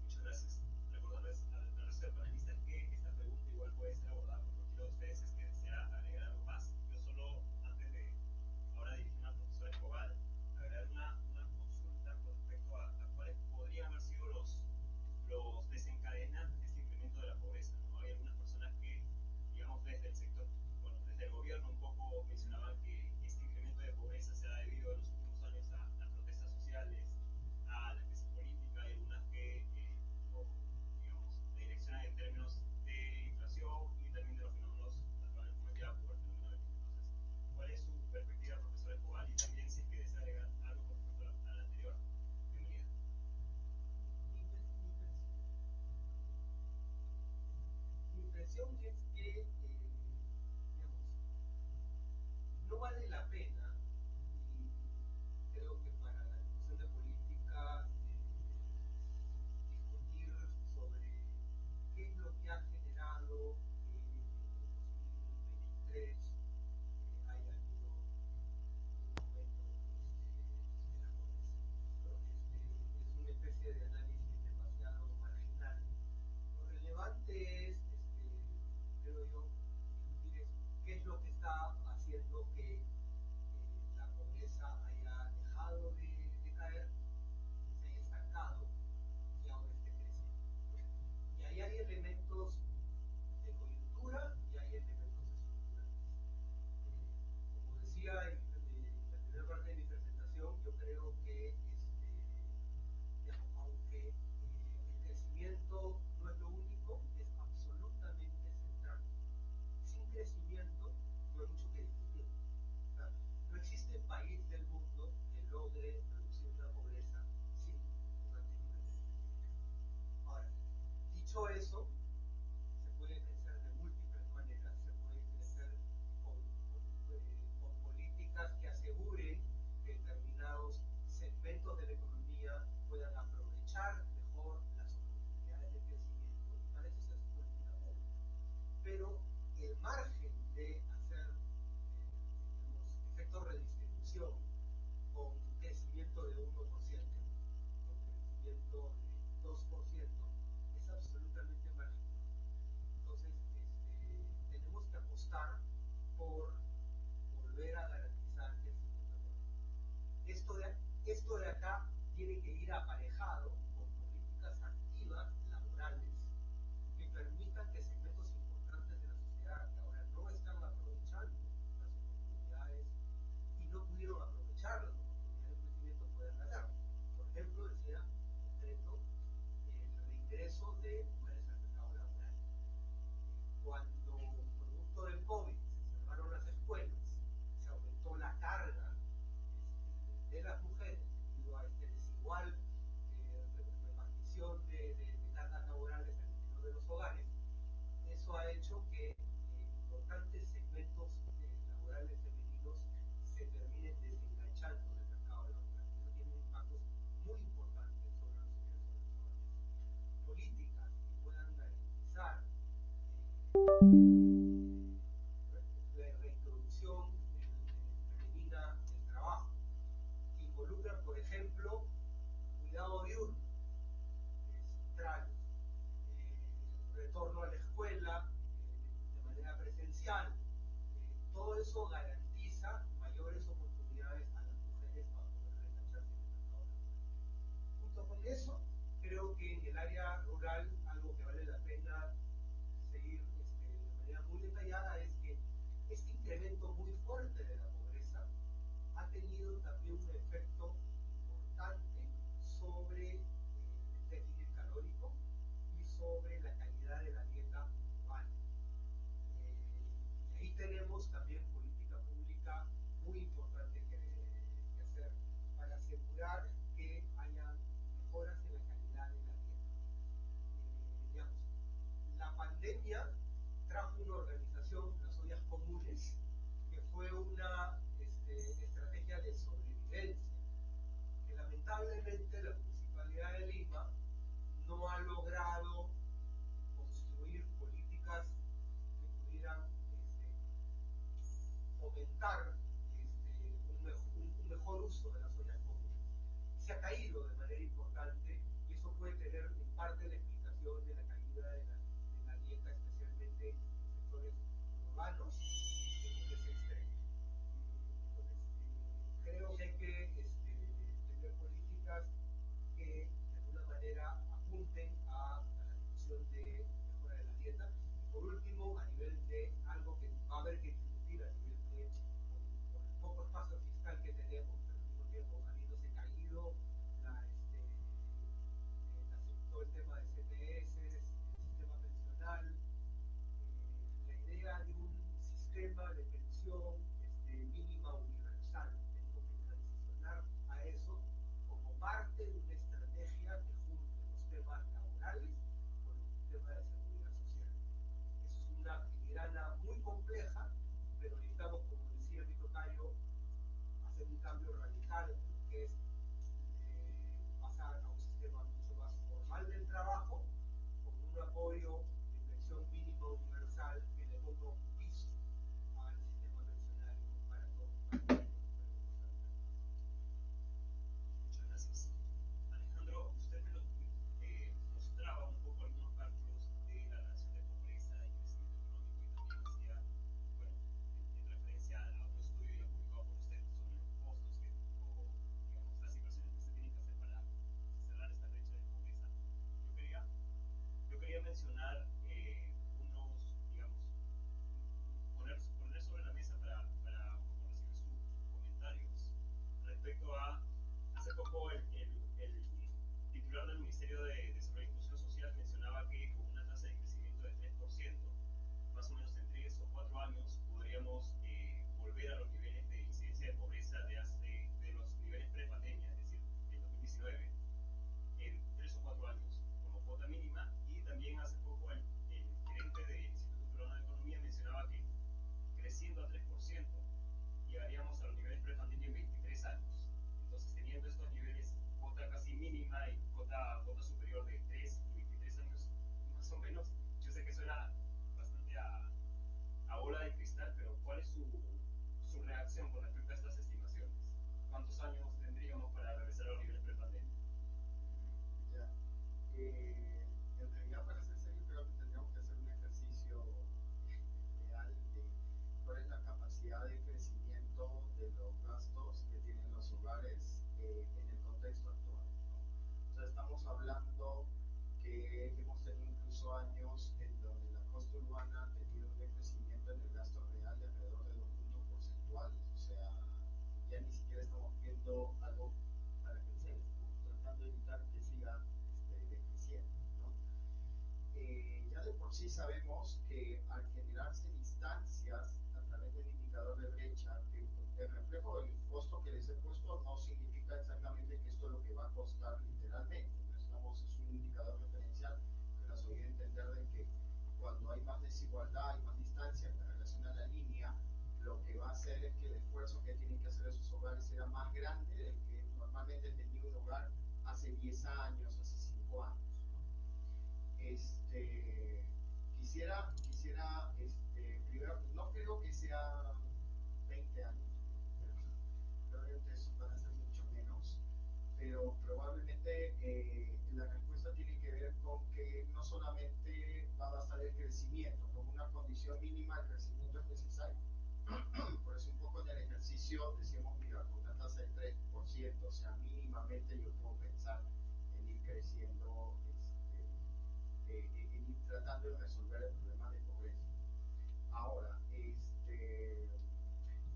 Speaker 2: Muchas gracias. Recordarles al resto de panelistas que esta pregunta igual puede ser abordada por cualquiera de ustedes si es que desea agregar algo más. Yo solo, antes de ahora dirigirme al profesor Escobar, agregar una consulta con respecto a cuáles podrían haber sido los desencadenantes de este incremento de la pobreza, ¿no? Hay algunas personas que, digamos, desde el sector, bueno, desde el gobierno un poco mencionaban que este incremento de pobreza se ha debido en los últimos años a las protestas sociales, a la crisis política, y algunas que lo
Speaker 5: esto de acá tiene que ir aparejado con políticas activas laborales que permitan que segmentos importantes de la sociedad que ahora no están aprovechando las oportunidades y no pudieron aprovechar las oportunidades de crecimiento puedan hacerlo. Por ejemplo, decía concreto el reingreso de mujeres al mercado laboral. Cuando, producto del COVID, se cerraron las escuelas, se aumentó la carga de las mujeres debido a esta desigual repartición de cargas laborales al interior de los hogares, eso ha hecho que importantes segmentos laborales femeninos se terminen desenganchando del mercado laboral. Eso tiene impactos muy importantes sobre los ingresos de los hogares. Políticas que puedan garantizar la reintroducción femenina del trabajo, que involucran, por ejemplo, cuidado diurno, central, retorno a la escuela de manera presencial. Todo eso garantiza mayores oportunidades a las mujeres para poder reengancharse en el mercado laboral. Junto con eso, creo que en el área rural, algo que vale la pena seguir de manera muy detallada es que este incremento muy fuerte de la pobreza ha tenido también un efecto importante sobre el déficit calórico y sobre la calidad de la dieta urbana. Y ahí tenemos también política pública muy importante que hacer para asegurar que haya mejoras en la calidad de la dieta. Digamos, la pandemia trajo una organización, las ollas comunes, que fue una estrategia de sobrevivencia, que lamentablemente la Municipalidad de Lima no ha logrado construir políticas que pudieran fomentar un mejor uso de las ollas comunes. Se ha caído de manera importante y eso puede tener en parte la explicación de la caída de la dieta, especialmente en sectores urbanos de pobreza extrema. Entonces, creo que hay que tener políticas que de alguna manera apunten a la discusión de mejora de la dieta. Y por último, a nivel de algo que va a haber que discutir a nivel de, con el poco espacio fiscal que tenemos, pero al mismo tiempo habiéndose caído todo el tema de CPS, el sistema pensional, la idea de un sistema de pensión mínima universal. Tenemos que transicionar a eso como parte de una estrategia que junte los temas laborales con los temas de seguridad social. Eso es una filigrana muy compleja, pero necesitamos, como decía mi tocayo, hacer un cambio radical en lo que es pasar a un sistema mucho más formal del trabajo, con un apoyo de pensión mínima universal que le ponga un piso al sistema pensionario para todos los habitantes.
Speaker 2: Muchas gracias. Alejandro, usted me mostraba un poco algunos cálculos de la relación de pobreza y crecimiento económico y también hacía, bueno, en referencia a un estudio ya publicado por usted sobre los costos o, digamos, las inversiones que se tienen que hacer para cerrar esta brecha de pobreza. Yo quería mencionar unos, digamos, poner sobre la mesa para un poco recibir sus comentarios respecto a, hace poco el titular del Ministerio de Desarrollo e Inclusión Social mencionaba que con una tasa de crecimiento de 3%, más o menos en 3 o 4 años, podríamos volver a los niveles de incidencia de pobreza de los niveles pre-pandemia, es decir, en 2019, en 3 o 4 años, como cuota mínima. Y también hace poco el gerente del Instituto Peruano de Economía mencionaba que creciendo a 3% llegaríamos a los niveles pre-pandemia en 23 años. Entonces, teniendo estos niveles, cuota casi mínima y cuota superior de 3 y 23 años, más o menos, yo sé que suena bastante a bola de cristal, pero ¿cuál es su reacción con respecto a estas estimaciones? ¿Cuántos años tendríamos para regresar a los niveles pre-pandemia?
Speaker 4: Ya. En realidad, para ser serio, creo que tendríamos que hacer un ejercicio real de cuál es la capacidad de crecimiento de los gastos que tienen los hogares en el contexto actual, ¿no? O sea, estamos hablando que hemos tenido incluso años en donde la costa urbana ha tenido un crecimiento en el gasto real de alrededor de 2 puntos porcentuales. O sea, ya ni siquiera estamos viendo algo para crecer, estamos tratando de evitar que siga decreciendo, ¿no? Ya de por sí sabemos que al generarse distancias a través del indicador de brecha, que el reflejo del costo que les he puesto no significa exactamente que esto es lo que va a costar literalmente, ¿no? Es un indicador referencial que nos ayuda a entender de que cuando hay más desigualdad y más distancia en relación a la línea, lo que va a hacer es que el esfuerzo que tienen que hacer esos hogares será más grande del que normalmente tenía un hogar hace 10 años, hace 5 años, ¿no? Quisiera primero, no creo que sea 20 años, pero probablemente eso van a ser mucho menos, pero probablemente la respuesta tiene que ver con que no solamente va a bastar el crecimiento, como una condición mínima el crecimiento es necesario. Por eso un poco en el ejercicio decíamos, mira, con una tasa del 3%, o sea, mínimamente yo puedo pensar en ir creciendo, en ir tratando de resolver el problema de pobreza. Ahora,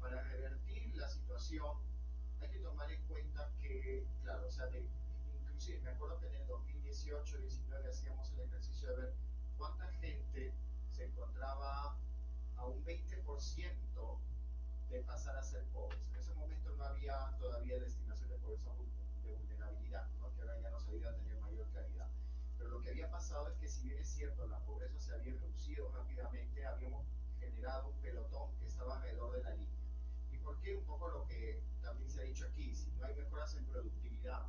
Speaker 4: para revertir la situación hay que tomar en cuenta que, claro, o sea, inclusive me acuerdo que en el 2018-19 hacíamos el ejercicio de ver cuánta gente se encontraba a un 20% de pasar a ser pobres. En ese momento no había todavía la estimación de pobreza de vulnerabilidad, ¿no? Que ahora ya nos ayuda a tener mayor claridad. Pero lo que había pasado es que si bien es cierto, la pobreza se había reducido rápidamente, habíamos generado un pelotón que estaba alrededor de la línea. ¿Y por qué? Un poco lo que también se ha dicho aquí, si no hay mejoras en productividad,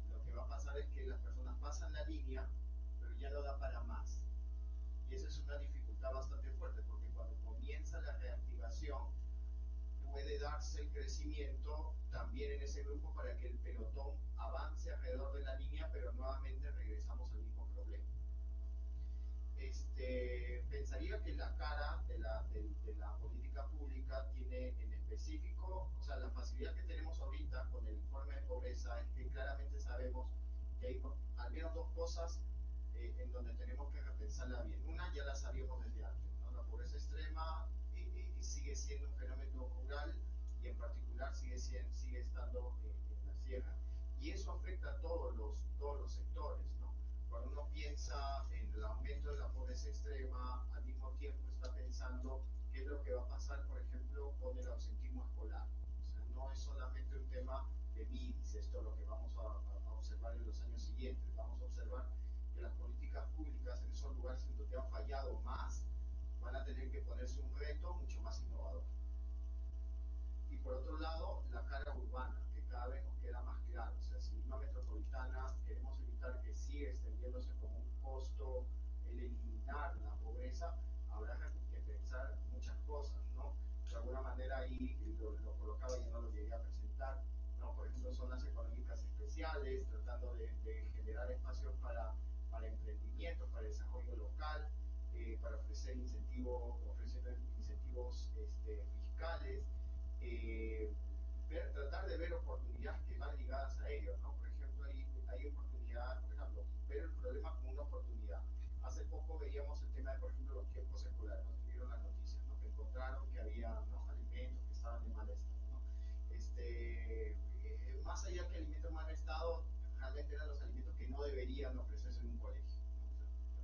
Speaker 4: lo que va a pasar es que las personas pasan la línea, pero ya no da para más. Y esa es una dificultad bastante fuerte, porque cuando comienza la reactivación, puede darse el crecimiento también en ese grupo para que el pelotón avance alrededor de la línea, pero nuevamente regresamos al mismo problema. Pensaría que la cara de la política pública tiene en específico, o sea, la facilidad que tenemos ahorita con el informe de pobreza es que claramente sabemos que hay al menos dos cosas en donde tenemos que repensarla bien. Una ya la sabíamos desde antes, ¿no? La pobreza extrema sigue siendo un fenómeno rural y en particular sigue estando en la sierra. Y eso afecta a todos los sectores, ¿no? Cuando uno piensa en el aumento de la pobreza extrema, al mismo tiempo está pensando qué es lo que va a pasar, por ejemplo, con el ausentismo escolar. O sea, no es solamente un tema de MIDIS, esto es lo que vamos a observar en los años siguientes. Vamos a observar que las políticas públicas en esos lugares en donde han fallado más van a tener que ponerse un reto mucho más innovador. Y por otro lado, la cara urbana, que cada vez nos queda más claro. O sea, si Lima Metropolitana queremos evitar que siga extendiéndose como un costo el eliminar la pobreza, habrá que pensar muchas cosas, ¿no? De alguna manera ahí lo colocaba y no lo llegué a presentar, ¿no? Por ejemplo, zonas económicas especiales, tratando de generar espacios para emprendimientos, para desarrollo local, para ofreciendo incentivos fiscales, tratar de ver oportunidades que van ligadas a ello, ¿no? Por ejemplo, hay oportunidades, por ejemplo, ver el problema como una oportunidad. Hace poco veíamos el tema de, por ejemplo, los tiempos escolares, no se vieron las noticias, ¿no? Que encontraron que había, ¿no?, alimentos que estaban en mal estado, ¿no? Más allá que alimentos en mal estado, realmente eran los alimentos que no deberían ofrecerse en un colegio, ¿no? O sea,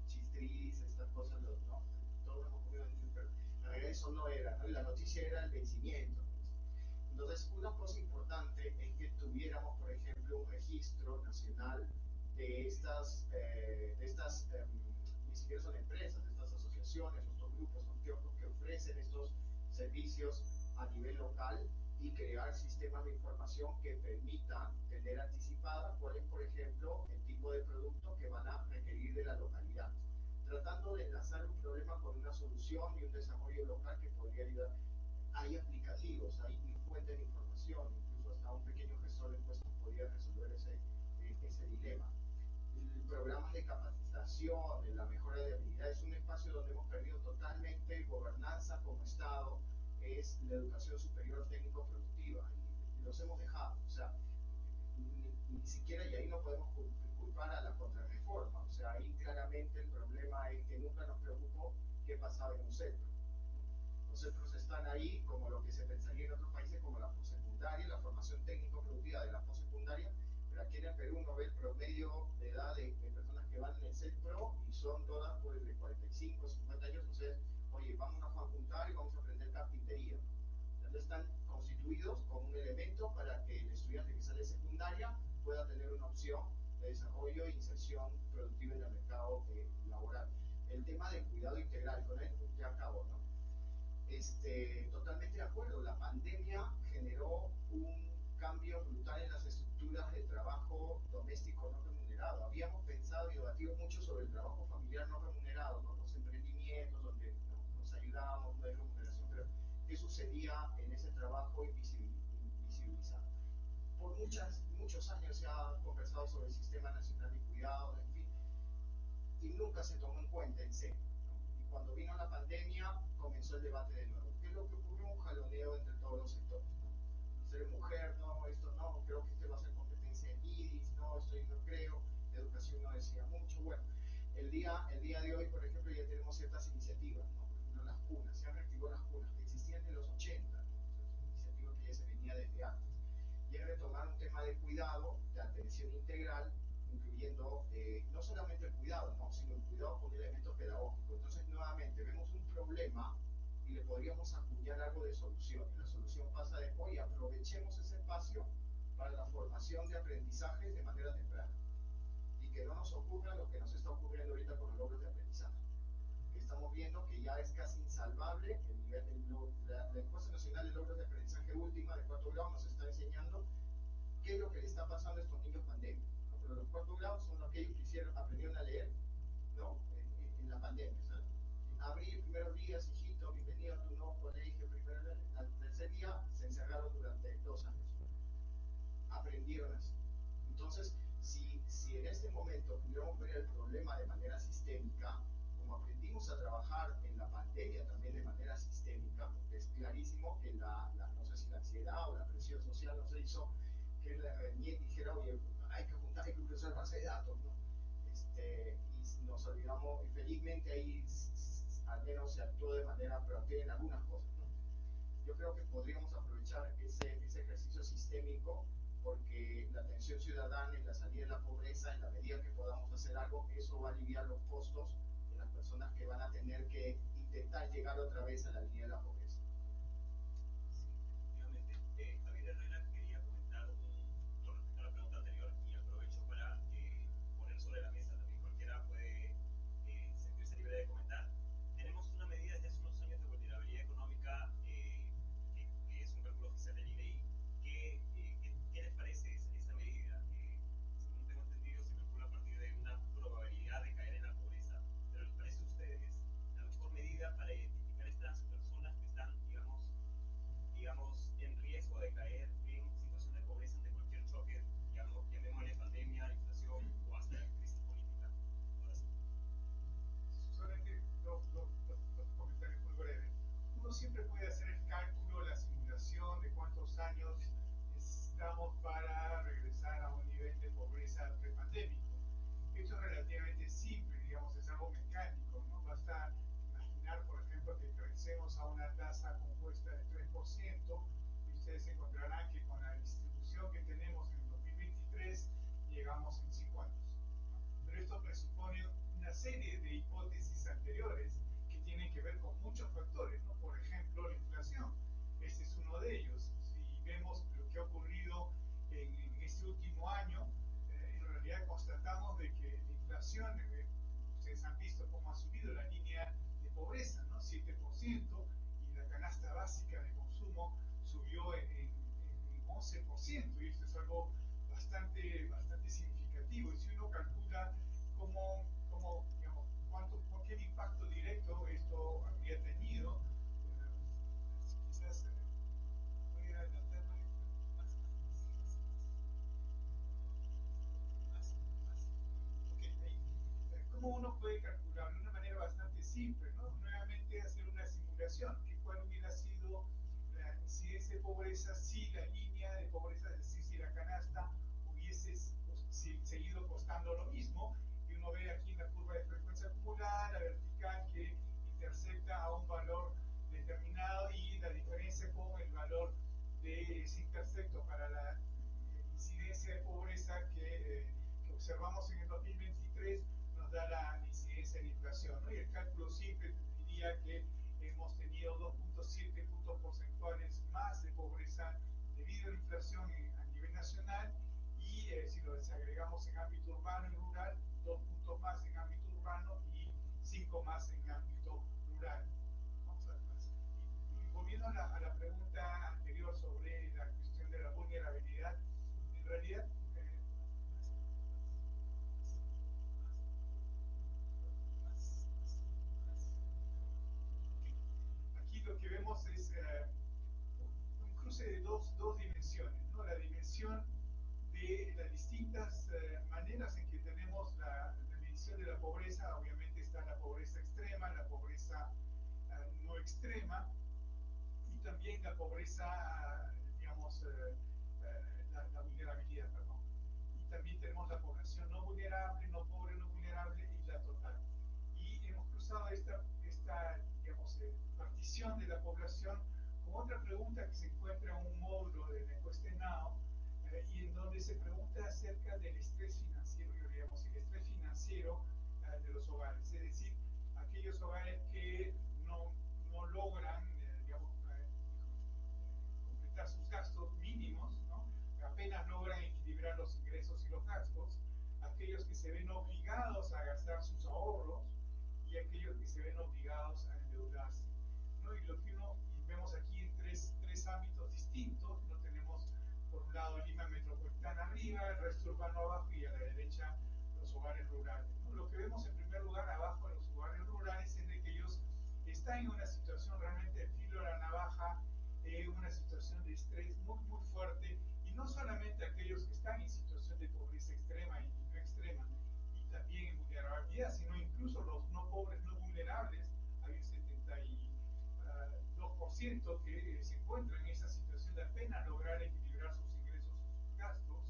Speaker 4: chistriz, estas cosas, ¿no? Todos hemos comido, pero en realidad eso no era, ¿no? Y la noticia era el vencimiento. Entonces, una cosa importante es que tuviéramos, por ejemplo, un registro nacional de estas ni siquiera son empresas, de estas asociaciones, estos grupos, son kioscos que ofrecen estos servicios a nivel local y crear sistemas de información que permitan tener anticipada cuál es, por ejemplo, el tipo de producto que van a requerir de la localidad, tratando de enlazar un problema con una solución y un desarrollo local que podría ayudar. Hay aplicativos, hay fuentes de información, incluso hasta un pequeño gestor de impuestos podría resolver ese dilema. Programas de capacitación, la mejora de habilidades, un espacio donde hemos perdido totalmente gobernanza como Estado, es la educación superior técnico-productiva. Y los hemos dejado. O sea, ni siquiera, y ahí no podemos culpar a la contrarreforma. O sea, ahí claramente el problema es que nunca nos preocupó qué pasaba en un centro. Los centros están ahí como lo que se pensaría en otros países como la postsecundaria, la formación técnico-productiva de la postsecundaria, pero aquí en el Perú uno ve el promedio de edad de personas que van en el centro y son todas pues, de 45, 50 años, o sea, oye, vamos a juntar y vamos a aprender carpintería. Entonces están constituidos como un elemento para que el estudiante que sale de secundaria pueda tener una opción de desarrollo e inserción productiva en el mercado laboral. El tema del cuidado integral, con él ya acabo, ¿no? Totalmente de acuerdo, la pandemia generó un cambio brutal en las estructuras de trabajo doméstico no remunerado. Habíamos pensado y debatido mucho sobre el trabajo familiar no remunerado, ¿no? Los emprendimientos donde nos ayudábamos, no hay remuneración, pero ¿qué sucedía en ese trabajo invisibilizado? Por muchos años se ha conversado sobre el Sistema Nacional de Cuidados, en fin, y nunca se tomó en cuenta en serio. Y cuando vino la pandemia, comenzó el debate de nuevo. ¿Qué es lo que ocurrió? Un jaloneo entre todos los sectores. ¿No? Ser mujer, no, esto no, creo que este va a ser competencia en IDIS, no, esto yo no creo, educación no decía mucho. Bueno, el día de hoy, por ejemplo, ya tenemos ciertas iniciativas, ¿no? Por ejemplo, las cunas, se han reactivado las cunas, que existían en los 80, ¿no? Es una iniciativa que ya se venía desde antes. Y es retomar un tema de cuidado, de atención integral, incluyendo no solamente el cuidado, ¿no? Sino el cuidado con un elemento pedagógico. Entonces, nuevamente, vemos un problema y le podríamos acuñar algo de solución. Y la solución pasa de, oye, aprovechemos ese espacio para la formación de aprendizajes de manera temprana. Y que no nos ocurra lo que nos está ocurriendo ahorita con los logros de aprendizaje. Que estamos viendo que ya es casi insalvable el nivel la encuesta nacional de logros de aprendizaje última de 4 grados nos está enseñando qué es lo que le está pasando a estos niños pandemia. ¿No? Pero los 4 grados son aquellos que aprendieron a leer, ¿no? En la pandemia. ¿Sabes? Abrir primeros días, hijito, bienvenido a tu nuevo colegio, al tercer día se encerraron durante 2 años. Aprendieron así. Entonces, si en este momento pudiéramos ver el problema de manera sistémica, como aprendimos a trabajar en la pandemia también de manera sistémica, porque es clarísimo que no sé si la ansiedad o la presión social nos hizo que la RENIEC dijera, oye, hay que juntar, hay que cruzar base de datos, ¿no? Y nos olvidamos, y felizmente ahí al menos se actuó de manera proactiva en algunas cosas, ¿no? Yo creo que podríamos aprovechar ese ejercicio sistémico porque la atención ciudadana y la salida de la pobreza, en la medida que podamos hacer algo, eso va a aliviar los costos de las personas que van a tener que intentar llegar otra vez a la línea de la pobreza.
Speaker 2: Sí, efectivamente. Javier Herrera quería comentar con respecto a la pregunta anterior y aprovecho para poner sobre la mesa, también cualquiera puede sentirse libre de comentar. Tenemos una medida desde hace unos años de vulnerabilidad económica, que es un cálculo oficial del INEI. ¿Qué les parece esa medida? Según tengo entendido, se calcula a partir de una probabilidad de caer en la pobreza. ¿Pero les parece a ustedes la mejor medida para identificar estas personas que están, digamos, en riesgo de caer en situación de pobreza ante cualquier choque, llamémosle pandemia, inflación o hasta crisis política? Ahora sí.
Speaker 3: Solamente dos comentarios muy breves. Uno siempre puede hacer el cálculo, la simulación de cuántos años necesitamos para regresar a un nivel de pobreza prepandémico. Esto es relativamente simple, digamos, es algo mecánico, ¿no? Basta imaginar, por ejemplo, que crecemos a una tasa compuesta de 3% y ustedes encontrarán que con la distribución que tenemos en el 2023 llegamos en 5 años. Pero esto presupone una serie de hipótesis anteriores que tienen que ver con muchos factores, ¿no? Por ejemplo, la inflación. Este es uno de ellos. Si vemos lo que ha ocurrido en este último año, en realidad constatamos de que la inflación, ustedes han visto cómo ha subido la línea de pobreza, ¿no? 7%, y la canasta básica de consumo subió en 11%, y esto es algo bastante significativo. Y si uno calcula digamos, qué impacto directo esto habría tenido, quizás voy a adelantar más. Ok, ahí. ¿Cómo uno puede calcular? De una manera bastante simple, ¿no? Nuevamente hacer una simulación, que cuál hubiera sido la incidencia de pobreza pobreza si la línea de pobreza, es decir, si la canasta hubiese seguido costando lo mismo, y uno ve aquí en la curva de frecuencia acumulada, la vertical que intercepta a un valor determinado y la diferencia con el valor de ese intercepto para la incidencia de pobreza que observamos en el 2023 nos da la incidencia de inflación, ¿no? Y el cálculo simple diría que hemos tenido 2.7 puntos porcentuales más de pobreza debido a la inflación a nivel nacional, y si lo desagregamos en ámbito urbano y rural, 2 puntos más en ámbito urbano y 5 más en ámbito rural. Vamos a ver más. Y volviendo a la pregunta anterior sobre la cuestión de la vulnerabilidad, en realidad aquí lo que vemos es un cruce de dos dimensiones, ¿no? La dimensión de las distintas maneras en que tenemos la medición de la pobreza. Obviamente está la pobreza extrema, la pobreza no extrema, y también la pobreza, digamos, la vulnerabilidad, perdón. Y también tenemos la población no vulnerable, no pobre, no vulnerable y la total. Y hemos cruzado esta digamos, partición de la población con otra pregunta que se encuentra en un módulo de la encuesta NAO, y en donde se pregunta acerca del estrés financiero, digamos, el estrés financiero de los hogares, es decir, aquellos hogares que no logran, digamos, completar sus gastos mínimos, ¿no? Apenas logran equilibrar los ingresos y los gastos, aquellos que se ven obligados a gastar sus ahorros y aquellos que se ven obligados a endeudarse, ¿no? Y lo que vemos aquí en tres ámbitos distintos, ¿no? Tenemos por un lado Lima metropolitana arriba, el resto urbano abajo, y a la derecha los hogares rurales, ¿no? Lo que vemos en primer lugar abajo en los hogares rurales es de que ellos están en una situación realmente de filo a la navaja, una situación de estrés muy, muy fuerte, y no solamente aquellos que están en situación de pobreza extrema y no extrema, y también en vulnerabilidad, sino incluso los no pobres, no vulnerables. Hay un 72% que se encuentran en esa situación de apenas lograr equilibrar sus ingresos y sus gastos.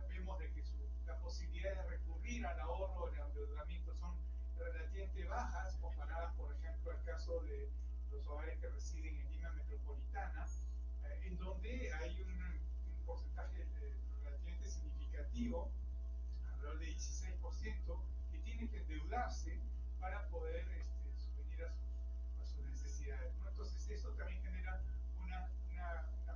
Speaker 3: Vemos de que la posibilidad de recurrir al ahorro, al endeudamiento, son relativamente bajas comparadas, por ejemplo, al caso de los hogares que residen en Lima metropolitana, en donde hay un porcentaje relativamente significativo, alrededor de 16%, que tienen que endeudarse para poder subvenir a sus necesidades, ¿no? Entonces eso también genera una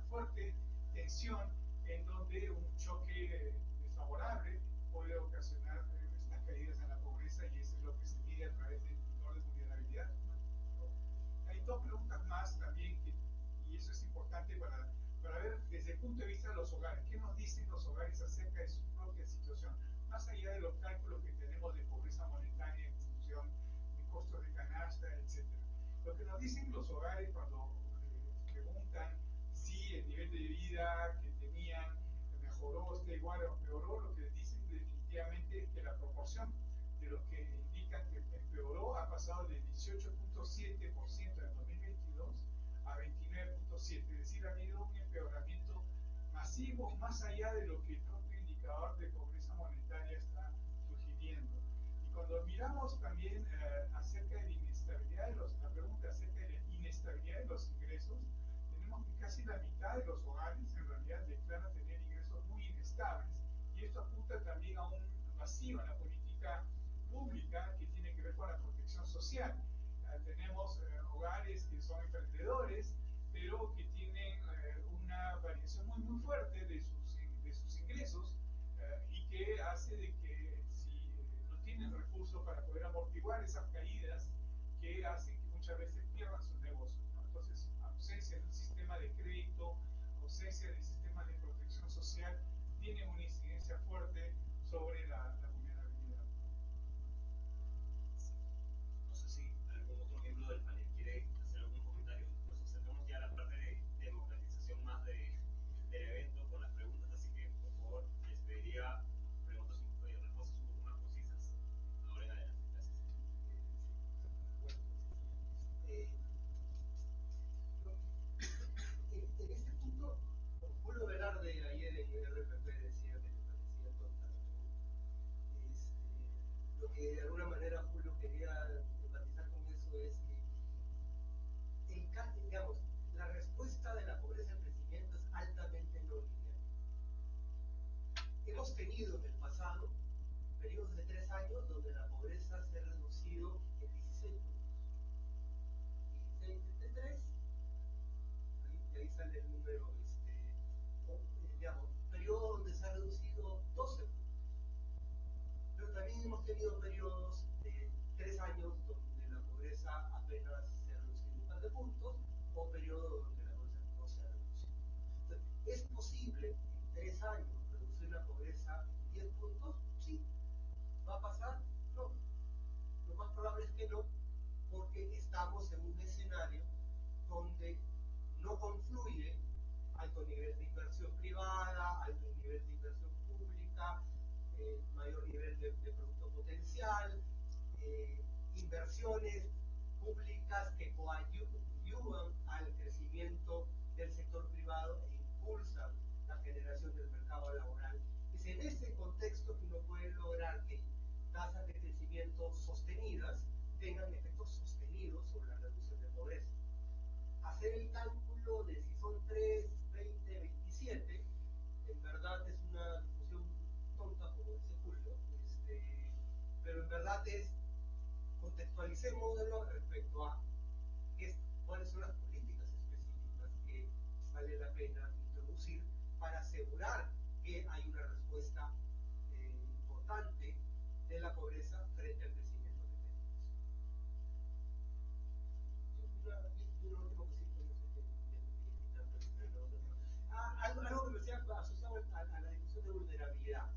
Speaker 3: fuerte tensión, en donde un choque desfavorable puede ocasionar estas caídas en la pobreza, y eso es lo que se mide a través del indicador de vulnerabilidad, ¿no? Hay dos preguntas más también, y eso es importante para ver desde el punto de vista de los hogares, qué nos dicen los hogares acerca de su propia situación, más allá de los cálculos que tenemos de pobreza monetaria en función de costos de canasta, etc. Lo que nos dicen los hogares cuando preguntan si el nivel de vida que tenían mejoró, está igual o empeoró, lo que les dicen definitivamente es que la proporción de los que indican que empeoró ha pasado de 18.7% en 2022 a 29.7%, es decir, ha habido un empeoramiento masivo más allá de lo que el propio indicador de pobreza monetaria está sugiriendo. Y cuando miramos también acerca de la inestabilidad la pregunta acerca de la inestabilidad de los ingresos, tenemos que casi la mitad de los hogares en realidad declaran tener ingresos muy inestables, y esto apunta también a un vacío en la política pública que tiene que ver con la protección social. Tenemos hogares que son emprendedores, pero que tienen una variación muy, muy fuerte de sus ingresos, y que hace de que si no tienen recursos para poder amortiguar esas caídas, que hacen que muchas veces pierdan sus negocios, ¿no? Entonces, ausencia de un sistema de crédito, ausencia de sistemas de protección social, tiene una incidencia fuerte sobre la vulnerabilidad, ¿no?
Speaker 2: No sé si algún otro miembro del panel quiere hacer algún comentario. Nos acercamos ya a la parte de democratización más del evento con las preguntas, así que por favor les pediría preguntas y respuestas un poco más concisas. Ahora en adelante, gracias.
Speaker 5: En este punto de alguna manera, Julio, quería enfatizar con eso es que, digamos, la respuesta de la pobreza al crecimiento es altamente no lineal. Hemos tenido en el pasado periodos de 3 años donde la pobreza se ha reducido en 16 puntos. 16 entre 3, ahí sale el número, digamos, periodos donde se ha reducido 12 puntos. Pero también hemos tenido periodos de 3 años donde la pobreza apenas se ha reducido un par de puntos, o periodos donde la pobreza no se ha reducido. Entonces, ¿es posible en 3 años reducir la pobreza en 10 puntos? Sí. ¿Va a pasar? No. Lo más probable es que no, porque estamos en un escenario donde no confluye alto nivel de inversión privada, alto nivel de inversión pública, mayor nivel de producto potencial, inversiones públicas que coadyuvan al crecimiento del sector privado e impulsan la generación del mercado laboral. Es en ese contexto que uno puede lograr que tasas de crecimiento sostenidas tengan efectos sostenidos sobre la reducción de pobreza. Hacer el cálculo de si son 3, 20, 27, en verdad es una discusión tonta, como dice Julio, pero en verdad es, contextualicémoslo respecto a cuáles son las políticas específicas que vale la pena introducir para asegurar que hay una respuesta importante de la pobreza frente al crecimiento que tenemos. Yo lo último que sí, no sé qué algo que me sea asociado a la discusión de vulnerabilidad.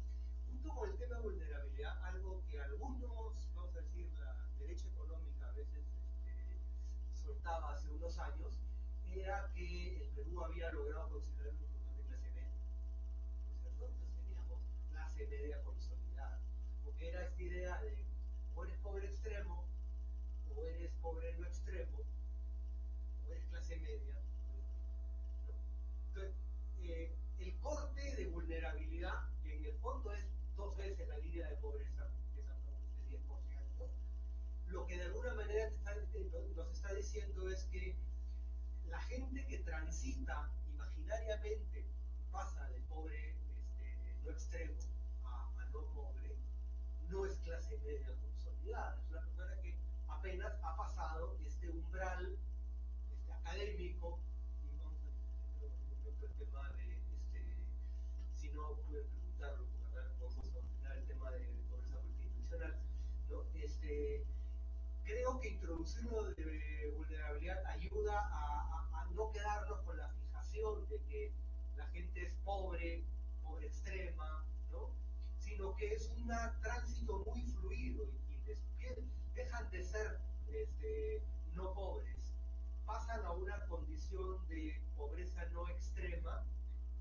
Speaker 5: Junto con el tema de vulnerabilidad, algo que algunos, vamos a decir, la derecha económica a veces soltaba hace unos años, era que el Perú había logrado considerar un importante clase media. ¿No es cierto? Entonces teníamos clase media consolidada. Porque era esta idea de o eres pobre extremo, o eres pobre no extremo, o eres clase media, o eres rico, ¿no? Entonces, el corte de vulnerabilidad, que en el fondo es 2 veces la línea de pobreza, que es aproximadamente 10%, lo que de alguna manera nos está diciendo es que la gente que transita imaginariamente, pasa de pobre no extremo a no pobre, no es clase media consolidada, es una persona que apenas ha pasado este umbral académico, y vamos a discutir en un momento el tema de, si no pude preguntarlo, porque acá vamos a ordenar el tema de pobreza multidimensional, ¿no? Creo que introducirlo de vulnerabilidad ayuda a no quedarnos con la fijación de que la gente es pobre, pobre extrema, ¿no? Sino que es un tránsito muy fluido y dejan de ser no pobres, pasan a una condición de pobreza no extrema,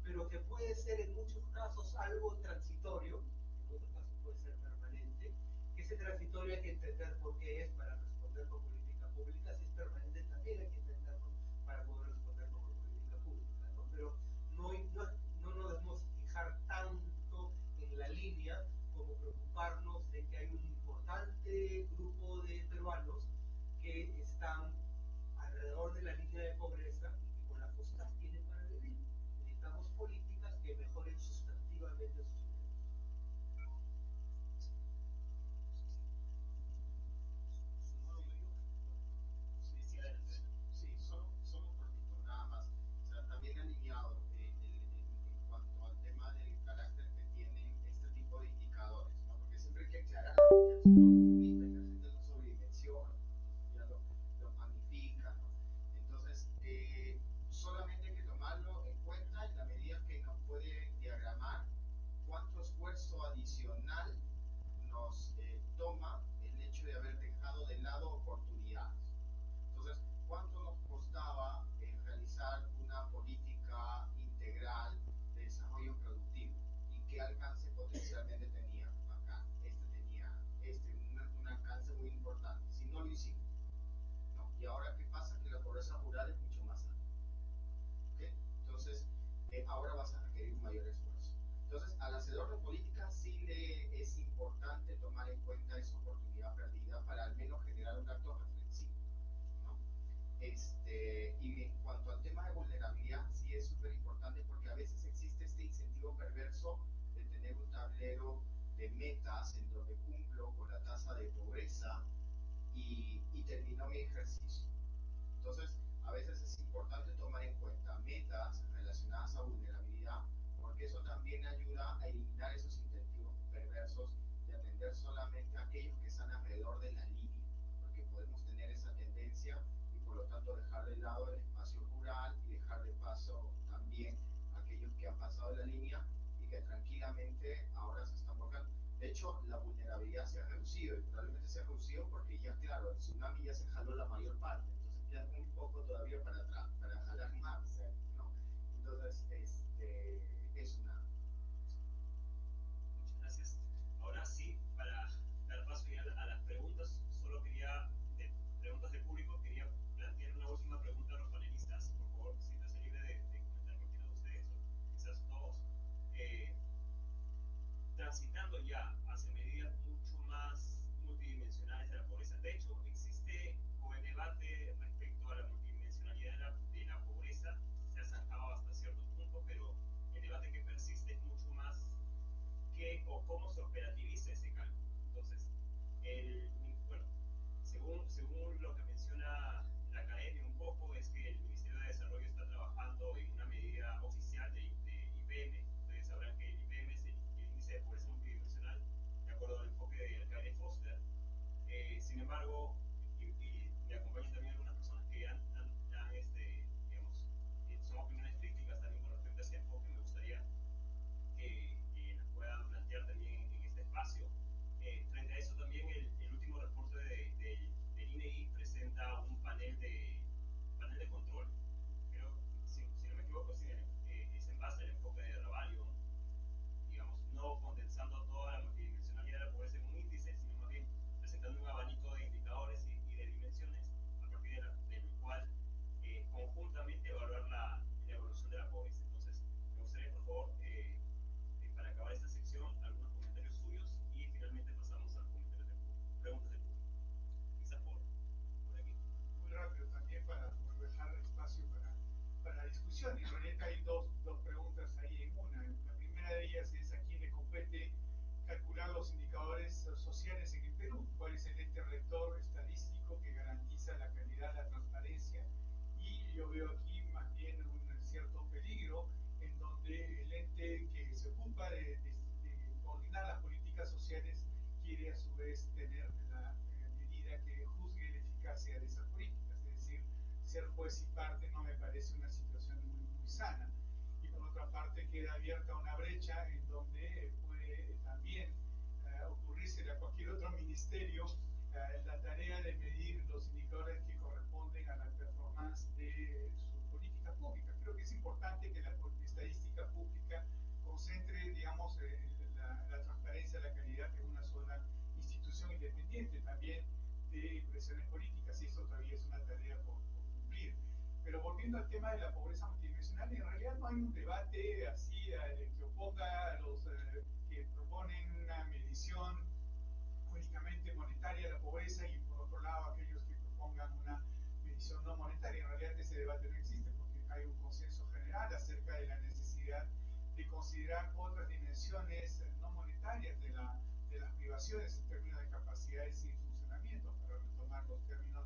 Speaker 5: pero que puede ser en muchos casos algo transitorio, en otros casos puede ser permanente, que ese transitorio hay que entender por qué es para responder con política pública, si es permanente también hay que entenderlo para poder responder con política pública, ¿no? Pero no nos debemos fijar tanto en la línea como preocuparnos de que hay un importante grupo de peruanos que están alrededor de la línea de pobreza y que con las costas tienen para vivir. Necesitamos políticas que mejoren sustantivamente sus ingresos.
Speaker 4: Sí, solo cortito, nada más. O sea, también alineado en cuanto al tema del carácter que tienen este tipo de indicadores, ¿no? Porque siempre hay que aclarar que el publica y la gente lo sobredimensiona, ya lo magnifica, ¿no? Entonces, solamente hay que tomarlo en cuenta en la medida que nos puede diagramar cuánto esfuerzo adicional nos toma el hecho de haber dejado de lado oportunidades. Entonces, ¿cuánto nos costaba realizar una política integral de desarrollo productivo? ¿Y qué alcance potencialmente tenía acá? Tenía un alcance muy importante. Si no lo hicimos, ¿no? Y ahora, ¿qué pasa? Que la pobreza rural es mucho más alta. ¿Okay? Entonces, ahora vas a requerir un mayor esfuerzo. Entonces, al hacedor de política sí le es importante tomar en cuenta esa oportunidad perdida para al menos generar un acto reflexivo, ¿no? Y en cuanto al tema de vulnerabilidad, sí es súper importante porque a veces existe este incentivo perverso de tener un tablero de metas en donde cumplo con la tasa de pobreza y termino mi ejercicio. Entonces, a veces es importante tomar en cuenta metas relacionadas a vulnerabilidad, porque eso también ayuda a eliminar esos incentivos perversos de atender solamente a aquellos que están alrededor de la línea, porque podemos tener esa tendencia y por lo tanto dejar de lado el espacio rural y dejar de paso también a aquellos que han pasado de la línea y que tranquilamente ahora se están volcando. De hecho, la vulnerabilidad se ha reducido y probablemente se ha reducido porque ya, claro, el tsunami ya se jaló la mayor parte, entonces queda muy poco todavía para atrás, para jalar más, ¿no? Entonces, es una...
Speaker 2: Muchas gracias. Ahora sí, para dar paso ya a las preguntas, solo quería, de preguntas del público, quería plantear una última pregunta a los panelistas. Por favor, siéntase libre de comentar cualquiera de ustedes, o quizás todos. Transitando ya hacia medidas mucho más multidimensionales de la pobreza. De hecho, existe o el debate respecto a la multidimensionalidad de la pobreza se ha zanjado hasta cierto punto, pero el debate que persiste es mucho más qué o cómo se operativiza ese cálculo. Entonces, bueno, según lo que menciona la academia un poco, es que el Ministerio de Desarrollo está trabajando en una medida oficial de IPM. Ustedes sabrán que el IPM es el índice de pobreza multidimensional, de acuerdo al enfoque de Alcalde Foster. Sin embargo, y me acompañan también algunas personas que digamos, son opiniones críticas también con respecto a ese enfoque. Me gustaría que las puedan plantear también en este espacio. Frente a eso también el último reporte del INEGI presenta un panel de control. Creo, si no me equivoco, es en base al enfoque de Ravalio, digamos, no condensando toda la multidimensionalidad de la pobreza en un índice, sino más bien presentando un abanico de indicadores y de dimensiones a partir del cual conjuntamente evaluar la evolución de la pobreza. Entonces, me gustaría, por favor, para acabar esta sección, algunos comentarios suyos y finalmente pasamos a los comentarios del público, preguntas del público. Quizás por aquí.
Speaker 3: Muy rápido también para poder dejar espacio para discusión. En realidad hay dos preguntas ahí en una. La primera de ellas es a quién le compete calcular los indicadores sociales en el Perú, cuál es el ente rector estadístico que garantiza la calidad, la transparencia, y yo veo aquí más bien un cierto peligro en donde el ente que se ocupa de coordinar las políticas sociales quiere a su vez tener la medida que juzgue la eficacia de esas políticas, es decir, ser juez y parte no me parece una situación muy sana. Y por otra parte queda abierta una brecha en donde puede también ocurrirse a cualquier otro ministerio la tarea de medir los indicadores que corresponden a la performance de sus políticas públicas. Creo que es importante que la estadística pública concentre, digamos, la transparencia, la calidad en una sola institución independiente, también de presiones políticas, y eso todavía es una tarea por cumplir. Pero volviendo al tema de la pobreza multidimensional, en realidad no hay un debate así que oponga a los que proponen una medición únicamente monetaria de la pobreza y por otro lado aquellos que propongan una medición no monetaria. En realidad ese debate no existe porque hay un consenso general acerca de la necesidad de considerar otras dimensiones no monetarias de las privaciones en términos de capacidades y funcionamiento, para retomar los términos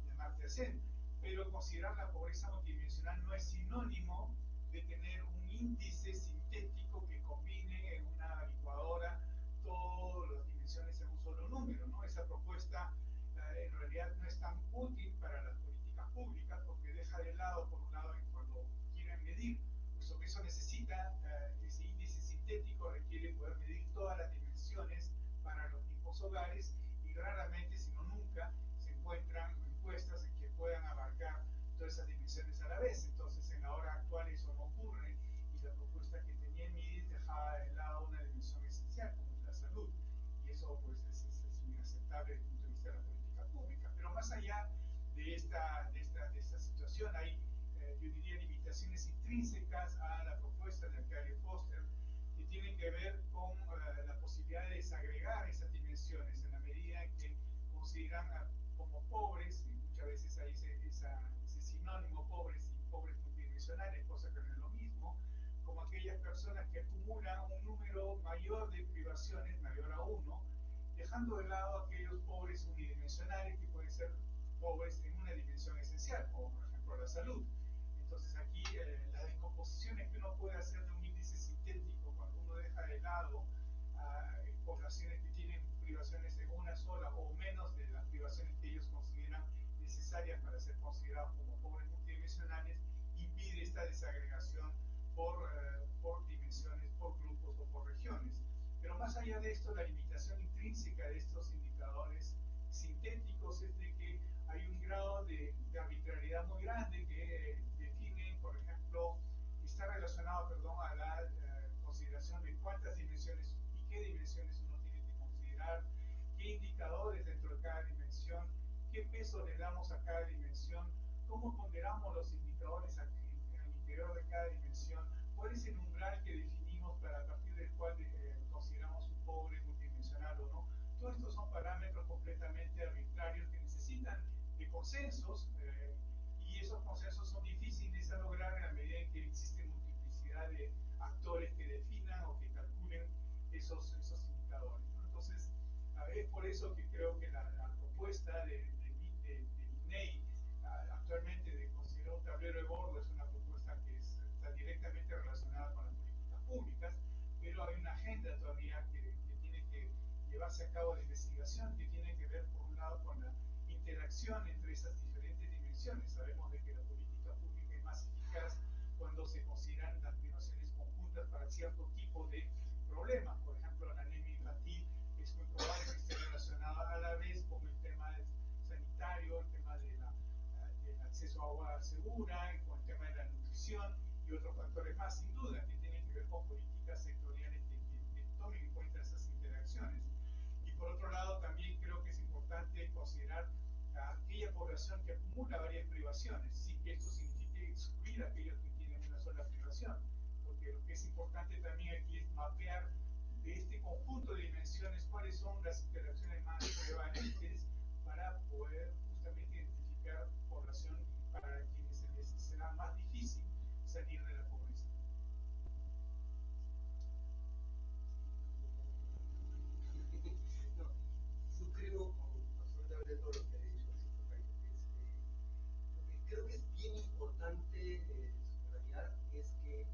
Speaker 3: de Amartya Sen. Pero considerar la pobreza multidimensional no es sinónimo de tener un índice sintético que combine en una licuadora todas las dimensiones en un solo número, ¿no? Esa propuesta en realidad no es tan útil para las políticas públicas porque deja de lado, por un lado, cuando quieren medir, puesto que eso necesita, ese índice sintético requiere poder medir todas las dimensiones para los mismos hogares y raramente, si no nunca, se encuentran encuestas en que puedan abarcar todas esas dimensiones a la vez. Entonces, en la hora actual eso no ocurre y la propuesta que tenía en MIDIS dejaba de lado una dimensión esencial como es la salud, y eso pues es inaceptable desde el punto de vista de la política pública. Pero más allá de esta situación hay, yo diría, limitaciones intrínsecas a la propuesta de Alcalde Foster, que tiene que ver con la posibilidad de desagregar esas dimensiones en la medida en que consideran como pobres, y muchas veces hay ese sinónimo pobres y pobres multidimensionales, cosa que no es lo mismo, como aquellas personas que acumulan un número mayor de privaciones, mayor a uno, dejando de lado aquellos pobres unidimensionales que pueden ser pobres en una dimensión esencial, como por ejemplo la salud. Entonces aquí las descomposiciones que uno puede hacer de un índice sintético cuando uno deja de lado poblaciones que tienen privaciones en una sola o menos de las privaciones que ellos consideran necesarias para ser considerados como pobres multidimensionales, impide esta desagregación por dimensiones, por grupos o por regiones. Pero más allá de esto, la limitación intrínseca de estos indicadores sintéticos es de que hay un grado de arbitrariedad muy grande que define, por ejemplo, está relacionado, perdón, a la consideración de cuántas dimensiones y qué dimensiones uno tiene que considerar, qué indicadores dentro de cada dimensión, qué peso le damos a cada dimensión, cómo ponderamos los indicadores al interior de cada dimensión, cuál es el umbral que definimos para a partir del cual consideramos un pobre multidimensional o no. Todos estos son parámetros completamente arbitrarios que necesitan de consensos y esos consensos son difíciles a lograr en la medida en que existe multiplicidad de actores que definan o que calculen esos indicadores, ¿no? Entonces, es por eso que creo que la propuesta de INEI actualmente de considerar un tablero de bordo es una propuesta que está directamente relacionada con las políticas públicas, pero hay una agenda todavía que tiene que llevarse a cabo de investigación que tiene que ver por un lado con la interacción entre esas diferentes dimensiones. Sabemos de que la política pública es más eficaz cuando se consideran las privaciones conjuntas para cierto tipo de problemas. Por ejemplo, la anemia infantil es muy probable que esté relacionada a la vez con el tema sanitario, el tema del acceso a agua segura, con el tema de la nutrición y otros factores más, sin duda, que tienen que ver con políticas sectoriales que tomen en cuenta esas interacciones. Y por otro lado, también creo que es importante considerar a aquella población que acumula varias privaciones, sin que esto signifique excluir a aquellos que tienen una sola privación, porque lo que es importante también aquí es mapear de este conjunto de dimensiones cuáles son las interacciones más prevalentes para poder justamente identificar población para quienes les será más difícil salir de la pobreza.
Speaker 5: No, suscribo con absolutamente todo lo que ha dicho Víctor Cayo. Lo que creo que es bien importante subrayar es que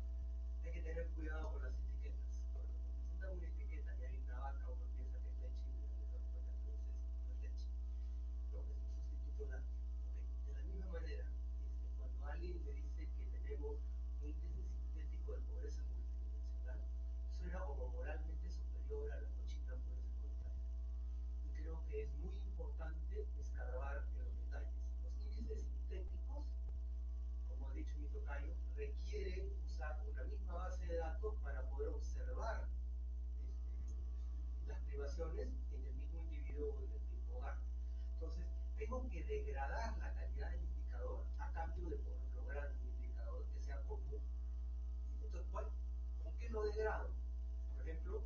Speaker 5: hay que tener cuidado con las etiquetas. Cuando nos presentan una etiqueta y hay una vaca, uno piensa que es leche y nos damos cuenta que no es leche, ¿no? Es un sustituto lácteo. Okay. De la misma manera, cuando alguien te dice que tenemos un índice sintético de pobreza multidimensional, suena como moralmente superior a la cochina pobreza monetaria. Y creo que es muy importante escarbar en los detalles. Los índices sintéticos, como ha dicho mi tocayo, requieren usar una misma base de datos para poder observar las privaciones en el mismo individuo o en el mismo hogar. Entonces, tengo que degradar la calidad del indicador a cambio de poder lograr un indicador que sea común. Entonces, ¿con qué lo degrado? Por ejemplo,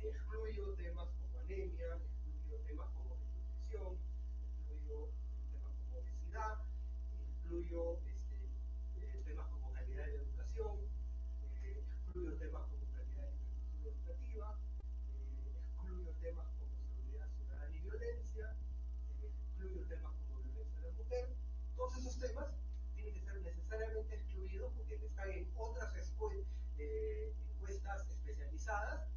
Speaker 5: excluyo temas como anemia, excluyo temas como desnutrición, excluyo temas como obesidad, excluyo temas como calidad de la educación, excluyo temas como calidad de la infraestructura educativa, excluyo temas como seguridad ciudadana y violencia, excluyo temas como violencia de la mujer. Todos esos temas tienen que ser necesariamente excluidos porque están en otras encuestas especializadas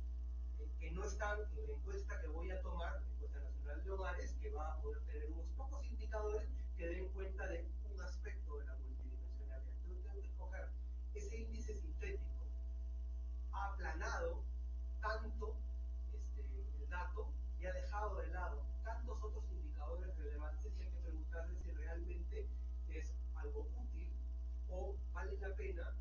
Speaker 5: que no están en la encuesta que voy a tomar, la encuesta nacional de hogares, que va a poder tener unos pocos indicadores que den cuenta de un aspecto de la multidimensionalidad. Entonces tengo que escoger ese índice sintético. Ha aplanado tanto el dato y ha dejado de lado tantos otros indicadores relevantes que hay que preguntarle si realmente es algo útil o vale la pena,